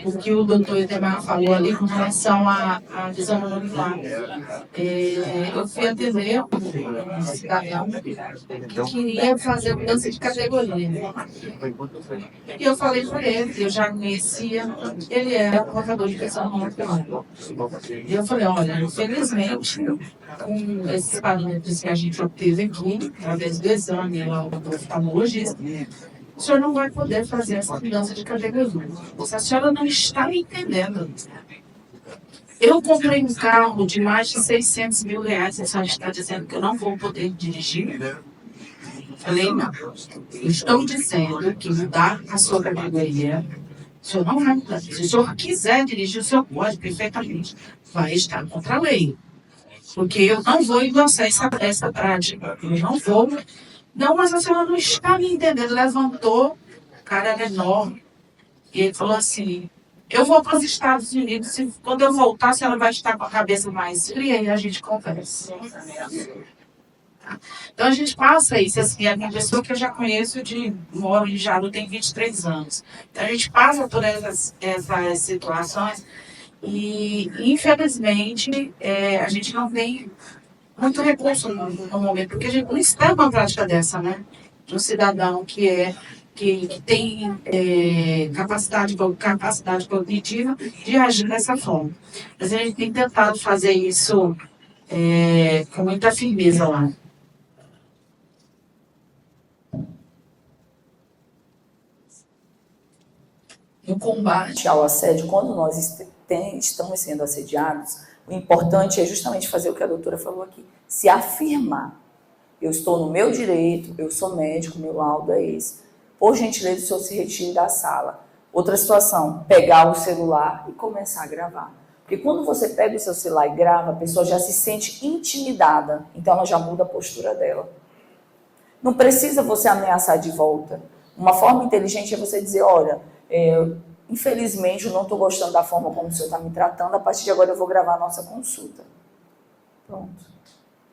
O que o doutor Edemar falou ali com relação à visão monocular. Eu fui atender um cidadão que queria fazer mudança de categoria. E eu falei para ele, eu já conhecia, ele era portador de pensão monocular. E eu falei, olha, infelizmente, com esses parâmetros que a gente obteve aqui, através do exame lá, do oftalmologista, o senhor não vai poder fazer essa mudança de categoria. A senhora não está entendendo. Eu comprei um carro de mais de 600 mil reais, a senhora está dizendo que eu não vou poder dirigir? Falei, não. Eu estou dizendo que mudar a sua categoria, o senhor não vai mudar. Se o senhor quiser dirigir, o senhor pode perfeitamente. Vai estar contra a lei. Porque eu não vou endossar essa prática. Eu não vou. Não, mas a senhora não está me entendendo. Levantou, o cara era enorme. E ele falou assim, eu vou para os Estados Unidos, e quando eu voltar, a senhora vai estar com a cabeça mais fria e a gente conversa. Tá? Então a gente passa isso, assim, a minha pessoa que eu já conheço, moro em Jaru, tem 23 anos. Então a gente passa por essas situações e, infelizmente, a gente não tem muito recurso no momento, porque a gente não espera uma prática dessa, né? De um cidadão que tem capacidade cognitiva de agir dessa forma. Mas a gente tem tentado fazer isso com muita firmeza lá. No combate ao assédio, quando nós estão sendo assediados, o importante é justamente fazer o que a doutora falou aqui, se afirmar. Eu estou no meu direito, eu sou médico, meu laudo é esse. Por gentileza, o senhor se retire da sala. Outra situação, pegar o celular e começar a gravar. Porque quando você pega o seu celular e grava, a pessoa já se sente intimidada, então ela já muda a postura dela. Não precisa você ameaçar de volta. Uma forma inteligente é você dizer, olha, infelizmente eu não estou gostando da forma como o senhor está me tratando, a partir de agora eu vou gravar a nossa consulta. Pronto.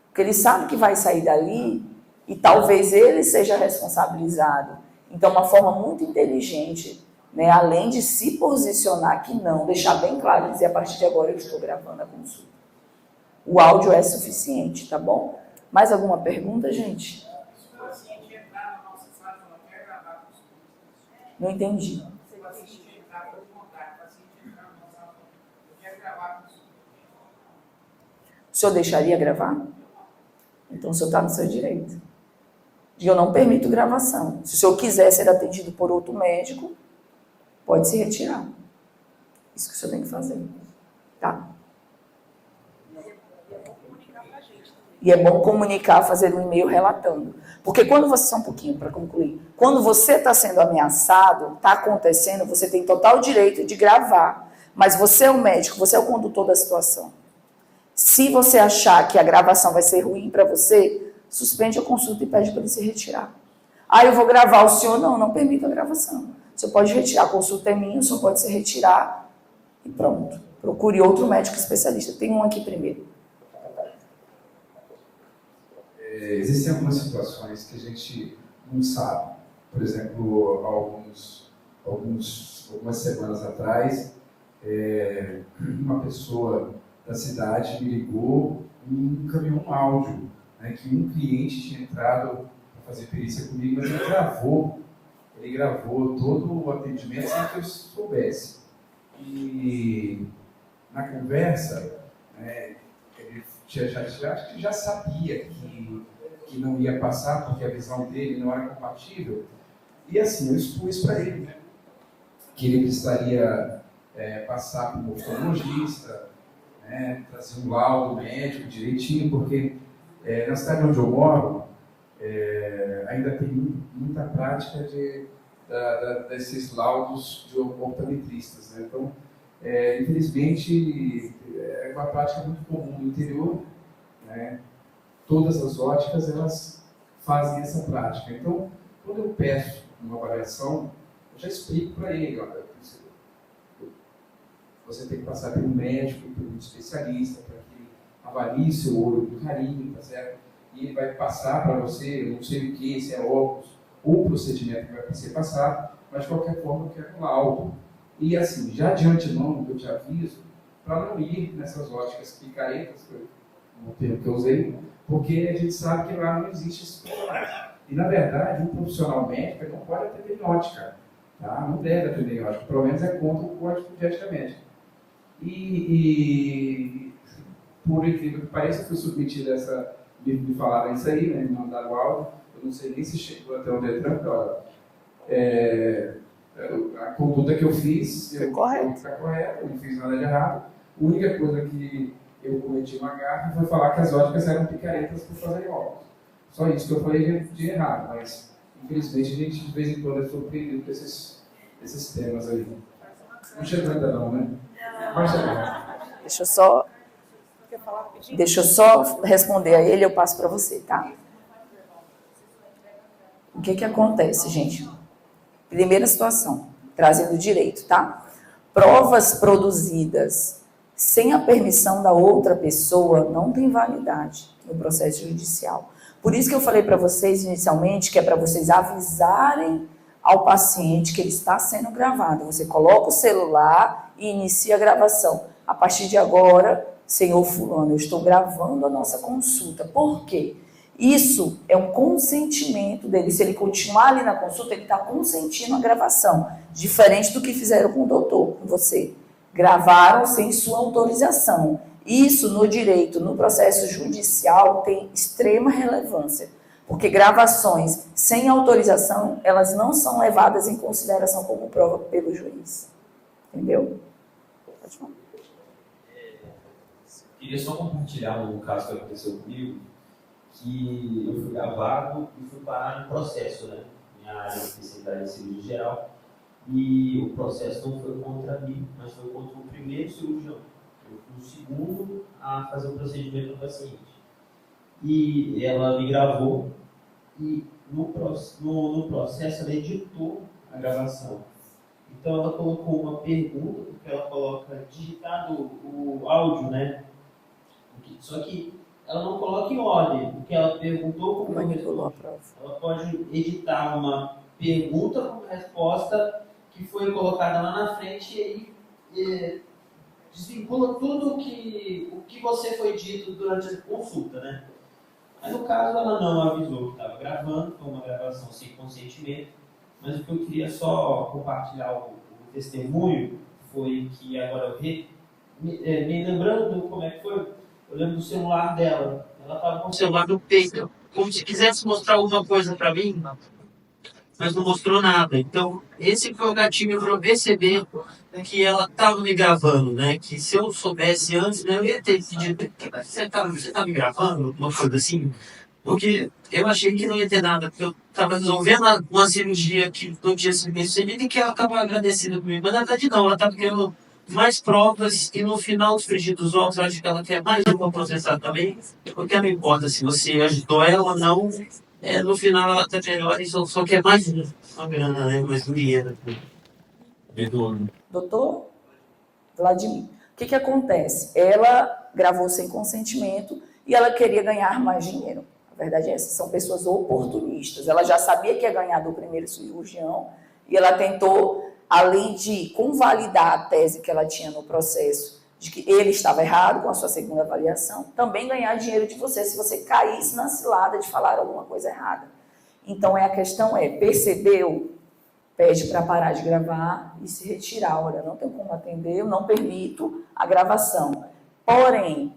Porque ele sabe que vai sair dali e talvez ele seja responsabilizado. Então, uma forma muito inteligente, né, além de se posicionar que não, deixar bem claro e dizer, a partir de agora eu estou gravando a consulta. O áudio é suficiente, tá bom? Mais alguma pergunta, gente? Se o paciente entrar na nossa sala, ela quer gravar a consulta. Não entendi. Se o paciente entrar por vontade, o paciente entrar na nossa sala, eu quero gravar a consulta. O senhor deixaria gravar? Então o senhor está no seu direito. E eu não permito gravação. Se o senhor quiser ser atendido por outro médico, pode se retirar. Isso que o senhor tem que fazer. Tá? E é bom comunicar, fazer um e-mail relatando. Porque quando você, só um pouquinho para concluir, quando você está sendo ameaçado, está acontecendo, você tem total direito de gravar. Mas você é o médico, você é o condutor da situação. Se você achar que a gravação vai ser ruim para você, suspende a consulta e pede para ele se retirar. Ah, eu vou gravar o senhor? Não, não permito a gravação. O senhor pode retirar, a consulta é minha, o senhor pode se retirar e pronto. Procure outro médico especialista. Tem um aqui primeiro. Existem algumas situações que a gente não sabe. Por exemplo, algumas semanas atrás, uma pessoa da cidade me ligou e encaminhou um áudio, né, que um cliente tinha entrado para fazer perícia comigo, mas ele gravou todo o atendimento sem que eu soubesse. E na conversa, ele já sabia que não ia passar, porque a visão dele não era compatível. E assim, eu expus para ele, né, que ele precisaria passar para um oftalmologista, né, trazer um laudo médico direitinho, porque na cidade onde eu moro, ainda tem muita prática desses laudos de optometristas, né? Então, infelizmente, é uma prática muito comum no interior, né? Todas as óticas, elas fazem essa prática. Então, quando eu peço uma avaliação, eu já explico para ele, olha, você tem que passar por um médico, por um especialista, para que ele avalie seu olho com carinho, tá certo? E ele vai passar para você, não sei o que, se é óculos ou procedimento que vai ser passado, mas de qualquer forma eu quero um laudo. E assim, já de antemão, eu te aviso, para não ir nessas óticas picaretas, no termo que eu usei, porque a gente sabe que lá não existe esse profissional. E na verdade, um profissional médico não pode atender em ótica, tá? Não deve atender em ótica, pelo menos é contra o Código de Ética Médica. E por incrível que pareça, eu fui submetido a essa. Me falaram isso aí, né? Me mandaram o áudio. Eu não sei nem se chegou até o Detran, a conduta que eu fiz está correta, eu não fiz nada de errado. A única coisa que eu cometi uma gafe foi falar que as óticas eram picaretas por fazer óculos. Só isso que eu falei de errado, mas infelizmente a gente de vez em quando é surpreendido com esses temas aí. Não chegou ainda não, né? Mas chegar. Deixa eu só responder a ele, eu passo para você, tá? O que acontece, gente? Primeira situação, trazendo direito, tá? Provas produzidas sem a permissão da outra pessoa não têm validade no processo judicial. Por isso que eu falei para vocês inicialmente que é para vocês avisarem ao paciente que ele está sendo gravado. Você coloca o celular e inicia a gravação. A partir de agora, senhor fulano, eu estou gravando a nossa consulta. Por quê? Isso é um consentimento dele. Se ele continuar ali na consulta, ele está consentindo a gravação. Diferente do que fizeram com o doutor, com você. Gravaram sem sua autorização. Isso no direito, no processo judicial, tem extrema relevância. Porque gravações sem autorização, elas não são levadas em consideração como prova pelo juiz. Entendeu? Pode falar. Queria só compartilhar um caso que aconteceu comigo, que eu fui gravado e fui parar no processo, né? Minha área de especialidade em cirurgia geral. E o processo não foi contra mim, mas foi contra o primeiro cirurgião. Eu fui o segundo a fazer o procedimento do paciente. E ela me gravou e no processo ela editou a gravação. Então ela colocou uma pergunta, porque ela coloca digitado o áudio, né? Só que ela não coloca em ordem, porque ela perguntou como Manipulou a prova. ela pode editar uma pergunta com resposta que foi colocada lá na frente e aí desvincula tudo o que você foi dito durante a consulta, né? Mas no caso ela não avisou que estava gravando, foi uma gravação sem consentimento, mas o que eu queria só compartilhar o testemunho foi que agora me lembrando como é que foi, eu lembro do celular dela, ela estava com o celular celular no peito, como se quisesse mostrar alguma coisa para mim, mas não mostrou nada. Então, esse foi o gatilho para eu perceber que ela estava me gravando, né? Que se eu soubesse antes, né, eu ia ter pedido, você tá me gravando? Uma coisa assim. Porque eu achei que não ia ter nada, porque eu estava resolvendo uma cirurgia que não tinha sido bem sucedida e que ela acabou agradecida comigo. Mas na verdade não, ela estava querendo mais provas e no final dos frigir dos ovos, eu acho que ela quer mais uma processar também, porque não importa se você ajudou ela ou não, no final ela tá melhor e só quer mais uma grana, né? Mais dinheiro. Doutor Vladimir, o que acontece? Ela gravou sem consentimento e ela queria ganhar mais dinheiro. A verdade é essa, são pessoas oportunistas. Ela já sabia que ia ganhar do primeiro cirurgião e ela tentou, além de convalidar a tese que ela tinha no processo, de que ele estava errado com a sua segunda avaliação, também ganhar dinheiro de você, se você caísse na cilada de falar alguma coisa errada. Então, a questão é, percebeu? Pede para parar de gravar e se retirar. Olha, não tenho como atender, eu não permito a gravação. Porém,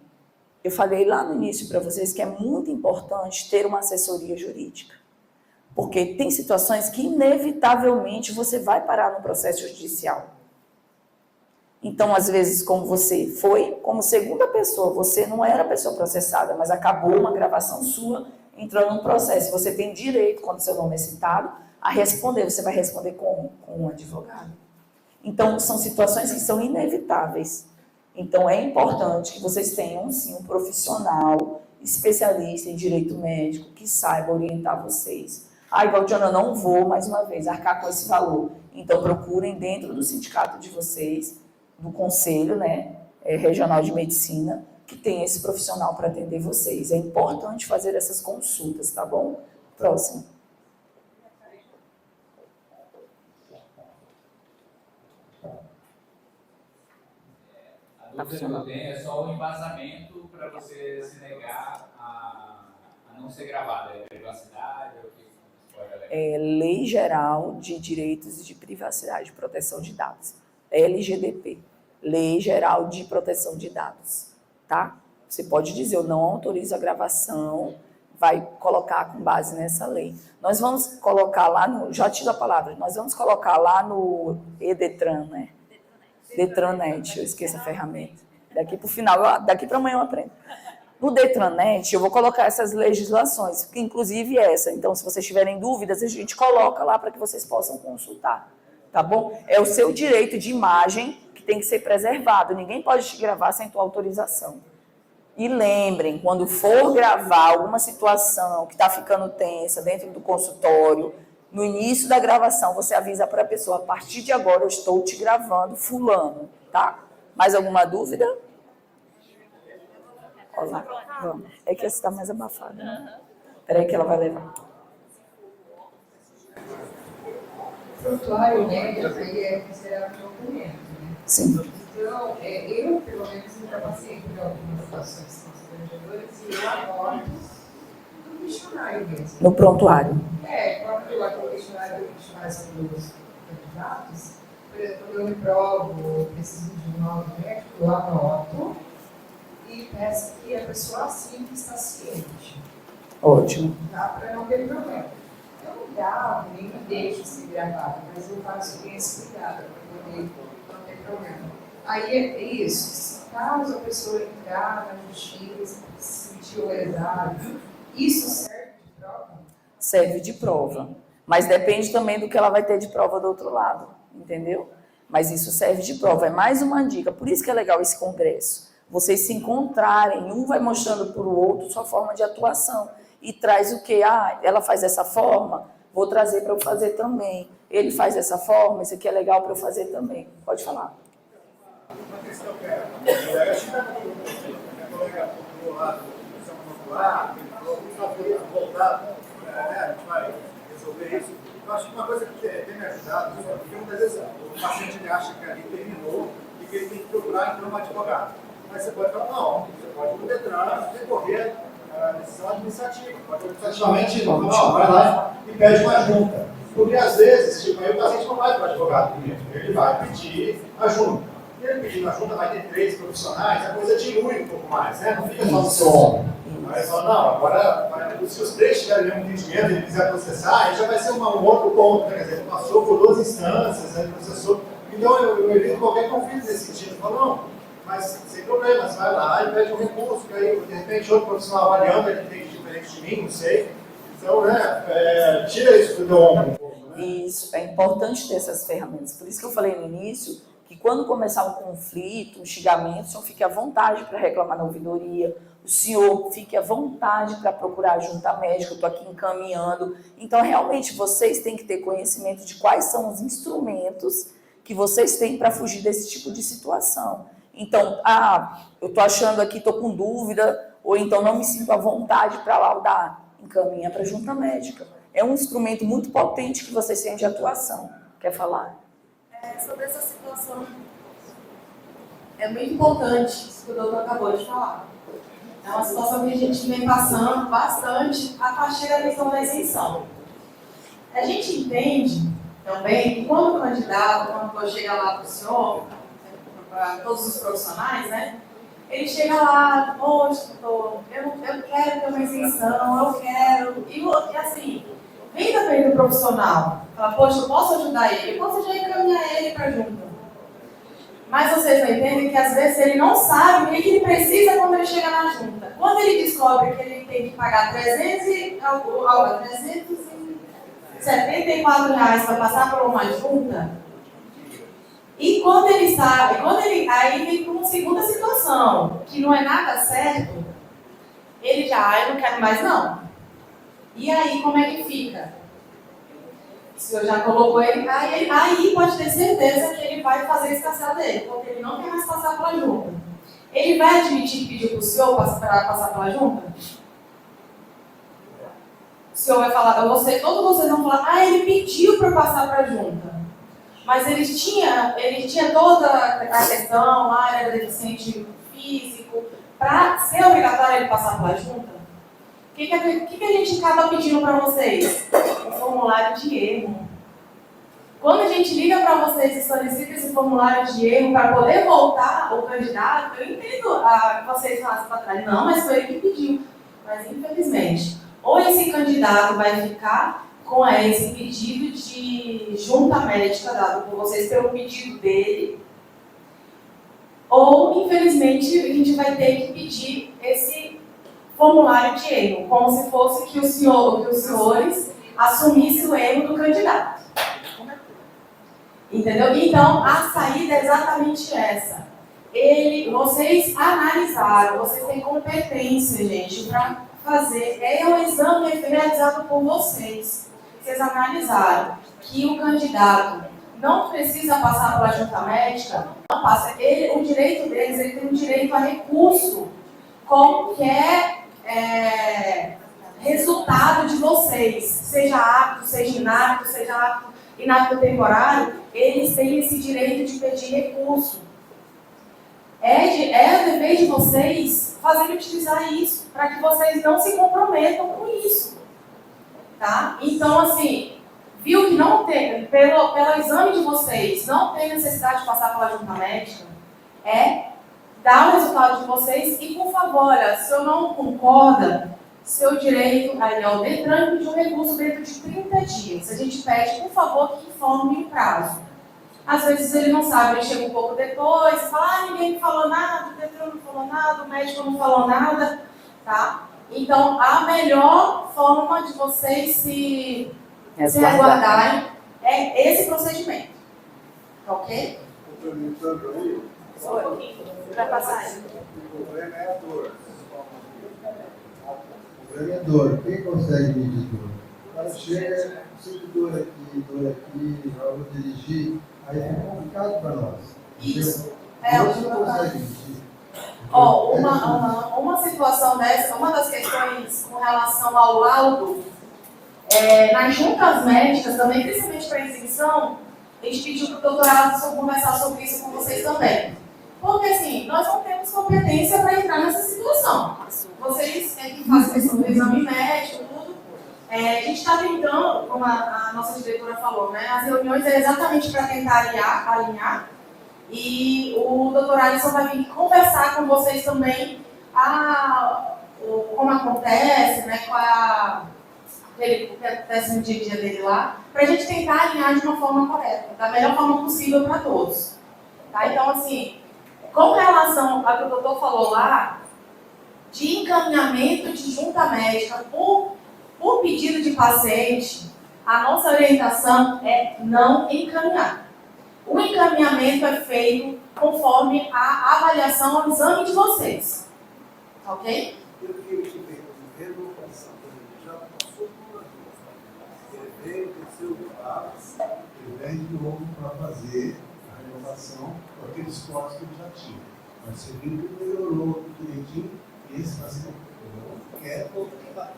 eu falei lá no início para vocês que é muito importante ter uma assessoria jurídica. Porque tem situações que, inevitavelmente, você vai parar no processo judicial. Então, às vezes, como você foi, como segunda pessoa, você não era a pessoa processada, mas acabou uma gravação sua, entrou num processo. Você tem direito, quando seu nome é citado, a responder. Você vai responder como? Com um advogado. Então, são situações que são inevitáveis. Então, é importante que vocês tenham, sim, um profissional especialista em direito médico que saiba orientar vocês. Valdiana, eu não vou, mais uma vez, arcar com esse valor. Então, procurem dentro do sindicato de vocês, do Conselho, né, Regional de Medicina, que tem esse profissional para atender vocês. É importante fazer essas consultas, tá bom? Próximo. A dúvida que eu tenho é só o embasamento para você se negar a não ser gravado. É privacidade? É o que pode alegar? É Lei Geral de Direitos de Privacidade e Proteção de Dados. LGDP. Lei Geral de Proteção de Dados. Tá? Você pode dizer, eu não autorizo a gravação, vai colocar com base nessa lei. Nós vamos colocar lá no... Já te dou a palavra. Nós vamos colocar lá no EDETRAN, né? Detranet, eu esqueço a ferramenta. Daqui para o final, daqui para amanhã eu aprendo. No Detranet, eu vou colocar essas legislações, que inclusive essa. Então, se vocês tiverem dúvidas, a gente coloca lá para que vocês possam consultar. Tá bom? É o seu direito de imagem que tem que ser preservado. Ninguém pode te gravar sem tua autorização. E lembrem, quando for gravar alguma situação que está ficando tensa dentro do consultório, no início da gravação, você avisa para a pessoa, a partir de agora eu estou te gravando fulano, tá? Mais alguma dúvida? Olá, vamos. É que essa está mais abafada, né? Espera aí que ela vai levar. O prontuário médico é considerado um documento, né? Sim. Então, eu, pelo menos, nunca passei por algumas situações constrangedoras e eu anoto no questionário mesmo. No prontuário. Quando eu aquele questionário dos candidatos, por exemplo, quando eu reprovo, preciso de um novo médico, eu anoto e peço que a pessoa assine que está ciente. Ótimo. Tá? Para não ter problema. Eu não gravo, nem me deixo ser gravado, mas eu faço bem esse cuidado para poder não ter problema. aí é isso. Caso a pessoa entrar na justiça, se sentir lesado, isso serve de prova? Serve de prova. Mas depende também do que ela vai ter de prova do outro lado, entendeu? Mas isso serve de prova. É mais uma dica. Por isso que é legal esse congresso. Vocês se encontrarem, um vai mostrando para o outro sua forma de atuação. E traz o quê? Ah, ela faz dessa forma, vou trazer para eu fazer também. Ele faz dessa forma, isso aqui é legal para eu fazer também. Pode falar. Uma questão que é, eu acho que a colega do lado do lado, voltar, a gente vai resolver isso. Eu acho que uma coisa que tem me ajudado, porque muitas vezes o paciente ele acha que ali terminou e que ele tem que procurar então um advogado. Mas você pode falar, não, você pode ir no Detran, recorrer à decisão administrativa. Pode administrativamente, não, vai lá e pede uma junta. Porque às vezes, tipo, aí o paciente não vai para o advogado primeiro, ele vai pedir a junta. E ele pedindo a junta, vai ter 3 profissionais, a coisa dilui um pouco mais, né? Não fica só no som. Aí só, não, agora, se os 3 tiverem nenhum entendimento e ele quiser processar, aí já vai ser um outro ponto, né? Quer dizer, passou por 2 instâncias, né? Processou. Então eu evito qualquer conflito nesse sentido. Eu falo, não, mas sem problema, você vai lá e pede um recurso, que aí, de repente, outro profissional avaliando, ele tem diferente de mim, não sei. Então, né, tira isso do ombro. Isso, é importante ter essas ferramentas. Por isso que eu falei no início que quando começar um conflito, um xingamento, o senhor fique à vontade para reclamar na ouvidoria, o senhor fique à vontade para procurar a junta médica, eu estou aqui encaminhando. Então, realmente, vocês têm que ter conhecimento de quais são os instrumentos que vocês têm para fugir desse tipo de situação. Então, eu estou achando aqui, estou com dúvida, ou então não me sinto à vontade para laudar, encaminha para a junta médica. É um instrumento muito potente que vocês têm de atuação. Quer falar? Sobre essa situação, é muito importante isso que o doutor acabou de falar. É uma situação que a gente vem passando bastante a partir da questão da isenção. A gente entende também que quando o candidato, quando chega lá para o senhor, para todos os profissionais, né? Ele chega lá, poxa, doutor, eu quero ter uma isenção, eu quero. E assim, vem também do profissional. Fala, poxa, eu posso ajudar ele, eu posso já encaminhar ele para a junta. Mas vocês não entendem que às vezes ele não sabe o que ele precisa quando ele chega na junta. Quando ele descobre que ele tem que pagar R$374 para passar por uma junta, e quando ele sabe, aí vem para uma segunda situação, que não é nada certo, ele já, eu não quero mais não. E aí, como é que fica? O senhor já colocou ele, aí pode ter certeza que ele vai fazer esse castelo dele, porque ele não quer mais passar pela junta. Ele vai admitir que pediu para o senhor para passar pela junta? O senhor vai falar, todos vocês vão falar, ele pediu para passar para a junta. Mas ele tinha toda a questão, ele era deficiente físico, para ser obrigatório ele passar pela junta. O que a gente acaba pedindo para vocês? Um formulário de erro. Quando a gente liga para vocês e solicita esse formulário de erro para poder voltar o candidato, eu entendo que vocês falam para trás. Não, mas foi ele que pediu. Mas infelizmente, ou esse candidato vai ficar com esse pedido de junta médica dado por vocês pelo pedido dele, ou infelizmente a gente vai ter que pedir esse formulário de erro, como se fosse que os senhores assumissem o erro do candidato. Entendeu? Então, a saída é exatamente essa. Vocês analisaram, vocês têm competência, gente, para fazer. É o exame realizado por vocês. Vocês analisaram que o candidato não precisa passar pela junta médica, não passa. O direito deles, ele tem um direito a recurso. Qualquer resultado de vocês, seja apto, seja inapto, seja apto, inapto temporário, eles têm esse direito de pedir recurso. É o dever de vocês fazerem utilizar isso, para que vocês não se comprometam com isso. Tá? Então, assim, viu que não tem, pelo exame de vocês, não tem necessidade de passar pela junta médica, dar o resultado de vocês e, por favor, olha, se eu não concorda, seu direito, aí é o Detran pedir um recurso dentro de 30 dias. A gente pede, por favor, que informe o prazo. Às vezes ele não sabe, ele chega um pouco depois e fala, ninguém me falou nada, o Detran não falou nada, o médico não falou nada, tá? Então, a melhor forma de vocês se resguardarem é esse procedimento, ok? Complementando aí, Vai passar aí. o problema é a dor. O problema é dor. Quem consegue medir dor? O cara chega, sinto dor aqui, já vou dirigir, aí fica complicado para nós. Isso. Você não consegue medir. Ó, uma situação dessa, uma das questões com relação ao laudo, nas juntas médicas, também, principalmente para exibição, a gente pediu para o doutorado conversar sobre isso com vocês também. Porque, assim, nós não temos competência para entrar nessa situação. Vocês que fazem questão do exame médico, tudo. A gente está tentando, como a nossa diretora falou, né? As reuniões é exatamente para tentar alinhar. E o doutor Alisson vai vir conversar com vocês também como acontece, né? Qual é o que acontece no dia a dia dele lá, para a gente tentar alinhar de uma forma correta, da melhor forma possível para todos. Tá? Então, assim, com relação ao que o doutor falou lá, de encaminhamento de junta médica por pedido de paciente, a nossa orientação é não encaminhar. O encaminhamento é feito conforme a avaliação ao exame de vocês. Ok? Eu queria te ver com renovação. Ele já passou por uma vez. Ele veio, desceu do carro, ele vem de novo para fazer a renovação com aqueles cortes que ele já tinha. Mas você viu que melhorou direitinho e esse paciente não quer voltar.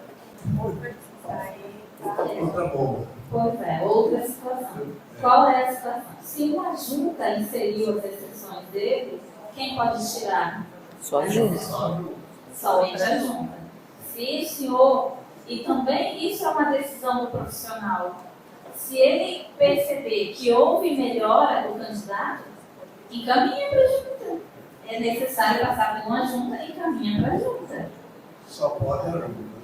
Outra bomba. Pois é, outra situação. Qual é a situação? Se uma junta inseriu as exceções dele, quem pode tirar? Só a junta. Somente a junta. Se o senhor, e também isso é uma decisão do profissional, se ele perceber que houve melhora do candidato, encaminha para a junta. É necessário passar por uma junta e encaminha para a junta. Só pode a junta.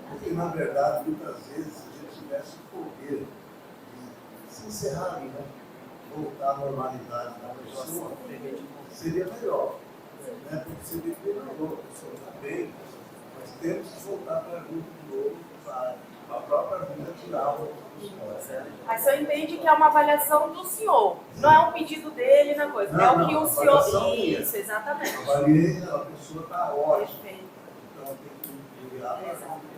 Porque, na verdade, muitas vezes, se a gente tivesse o poder de se encerrar, né? Voltar à normalidade da pessoa, seria melhor. Né? Porque você vê que melhorou, a pessoa está bem, mas temos que voltar para a junta de novo, para a própria junta tirar o Mas o senhor entende que é uma avaliação do senhor, não é um pedido dele na coisa, é o que o senhor... Isso, exatamente. Avaliei, a pessoa está ótima. Perfeito. Então tem que virar para a junta.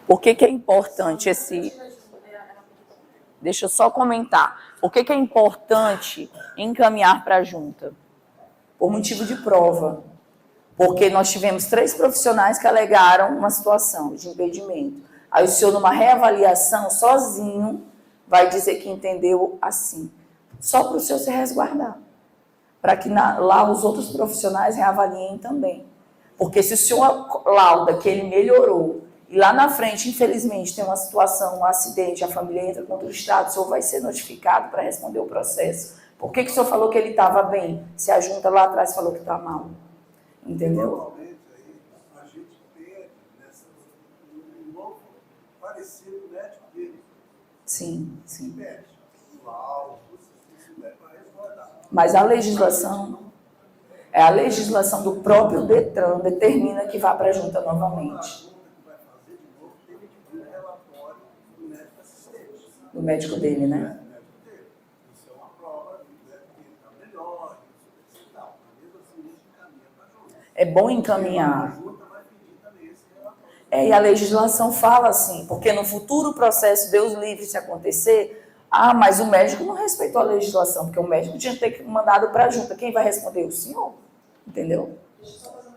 Por que é importante esse... Deixa eu só comentar. Por que é importante encaminhar para a junta? Por motivo de prova. Porque nós tivemos 3 profissionais que alegaram uma situação de impedimento. Aí o senhor, numa reavaliação, sozinho, vai dizer que entendeu assim. Só para o senhor se resguardar. Para que lá os outros profissionais reavaliem também. Porque se o senhor lauda que ele melhorou, e lá na frente, infelizmente, tem uma situação, um acidente, a família entra contra o Estado, o senhor vai ser notificado para responder o processo. Por que o senhor falou que ele estava bem, se a junta lá atrás falou que está mal? Entendeu? Normalmente, aí, a gente pede um novo parecido médico dele. Sim, sim. Pede. Laudo, se der para resguardar. Mas a legislação, a legislação do próprio Detran determina que vá para a junta novamente. Do médico dele, né? Isso é uma prova que está melhor, isso e tal. Mas mesmo assim, isso encaminha para a junta. É bom encaminhar. A junta vai pedir também esse relatório. E a legislação fala assim, porque no futuro processo, Deus livre se acontecer, mas o médico não respeitou a legislação, porque o médico tinha que ter mandado para a junta. Quem vai responder? O senhor. Entendeu? Deixa eu só fazer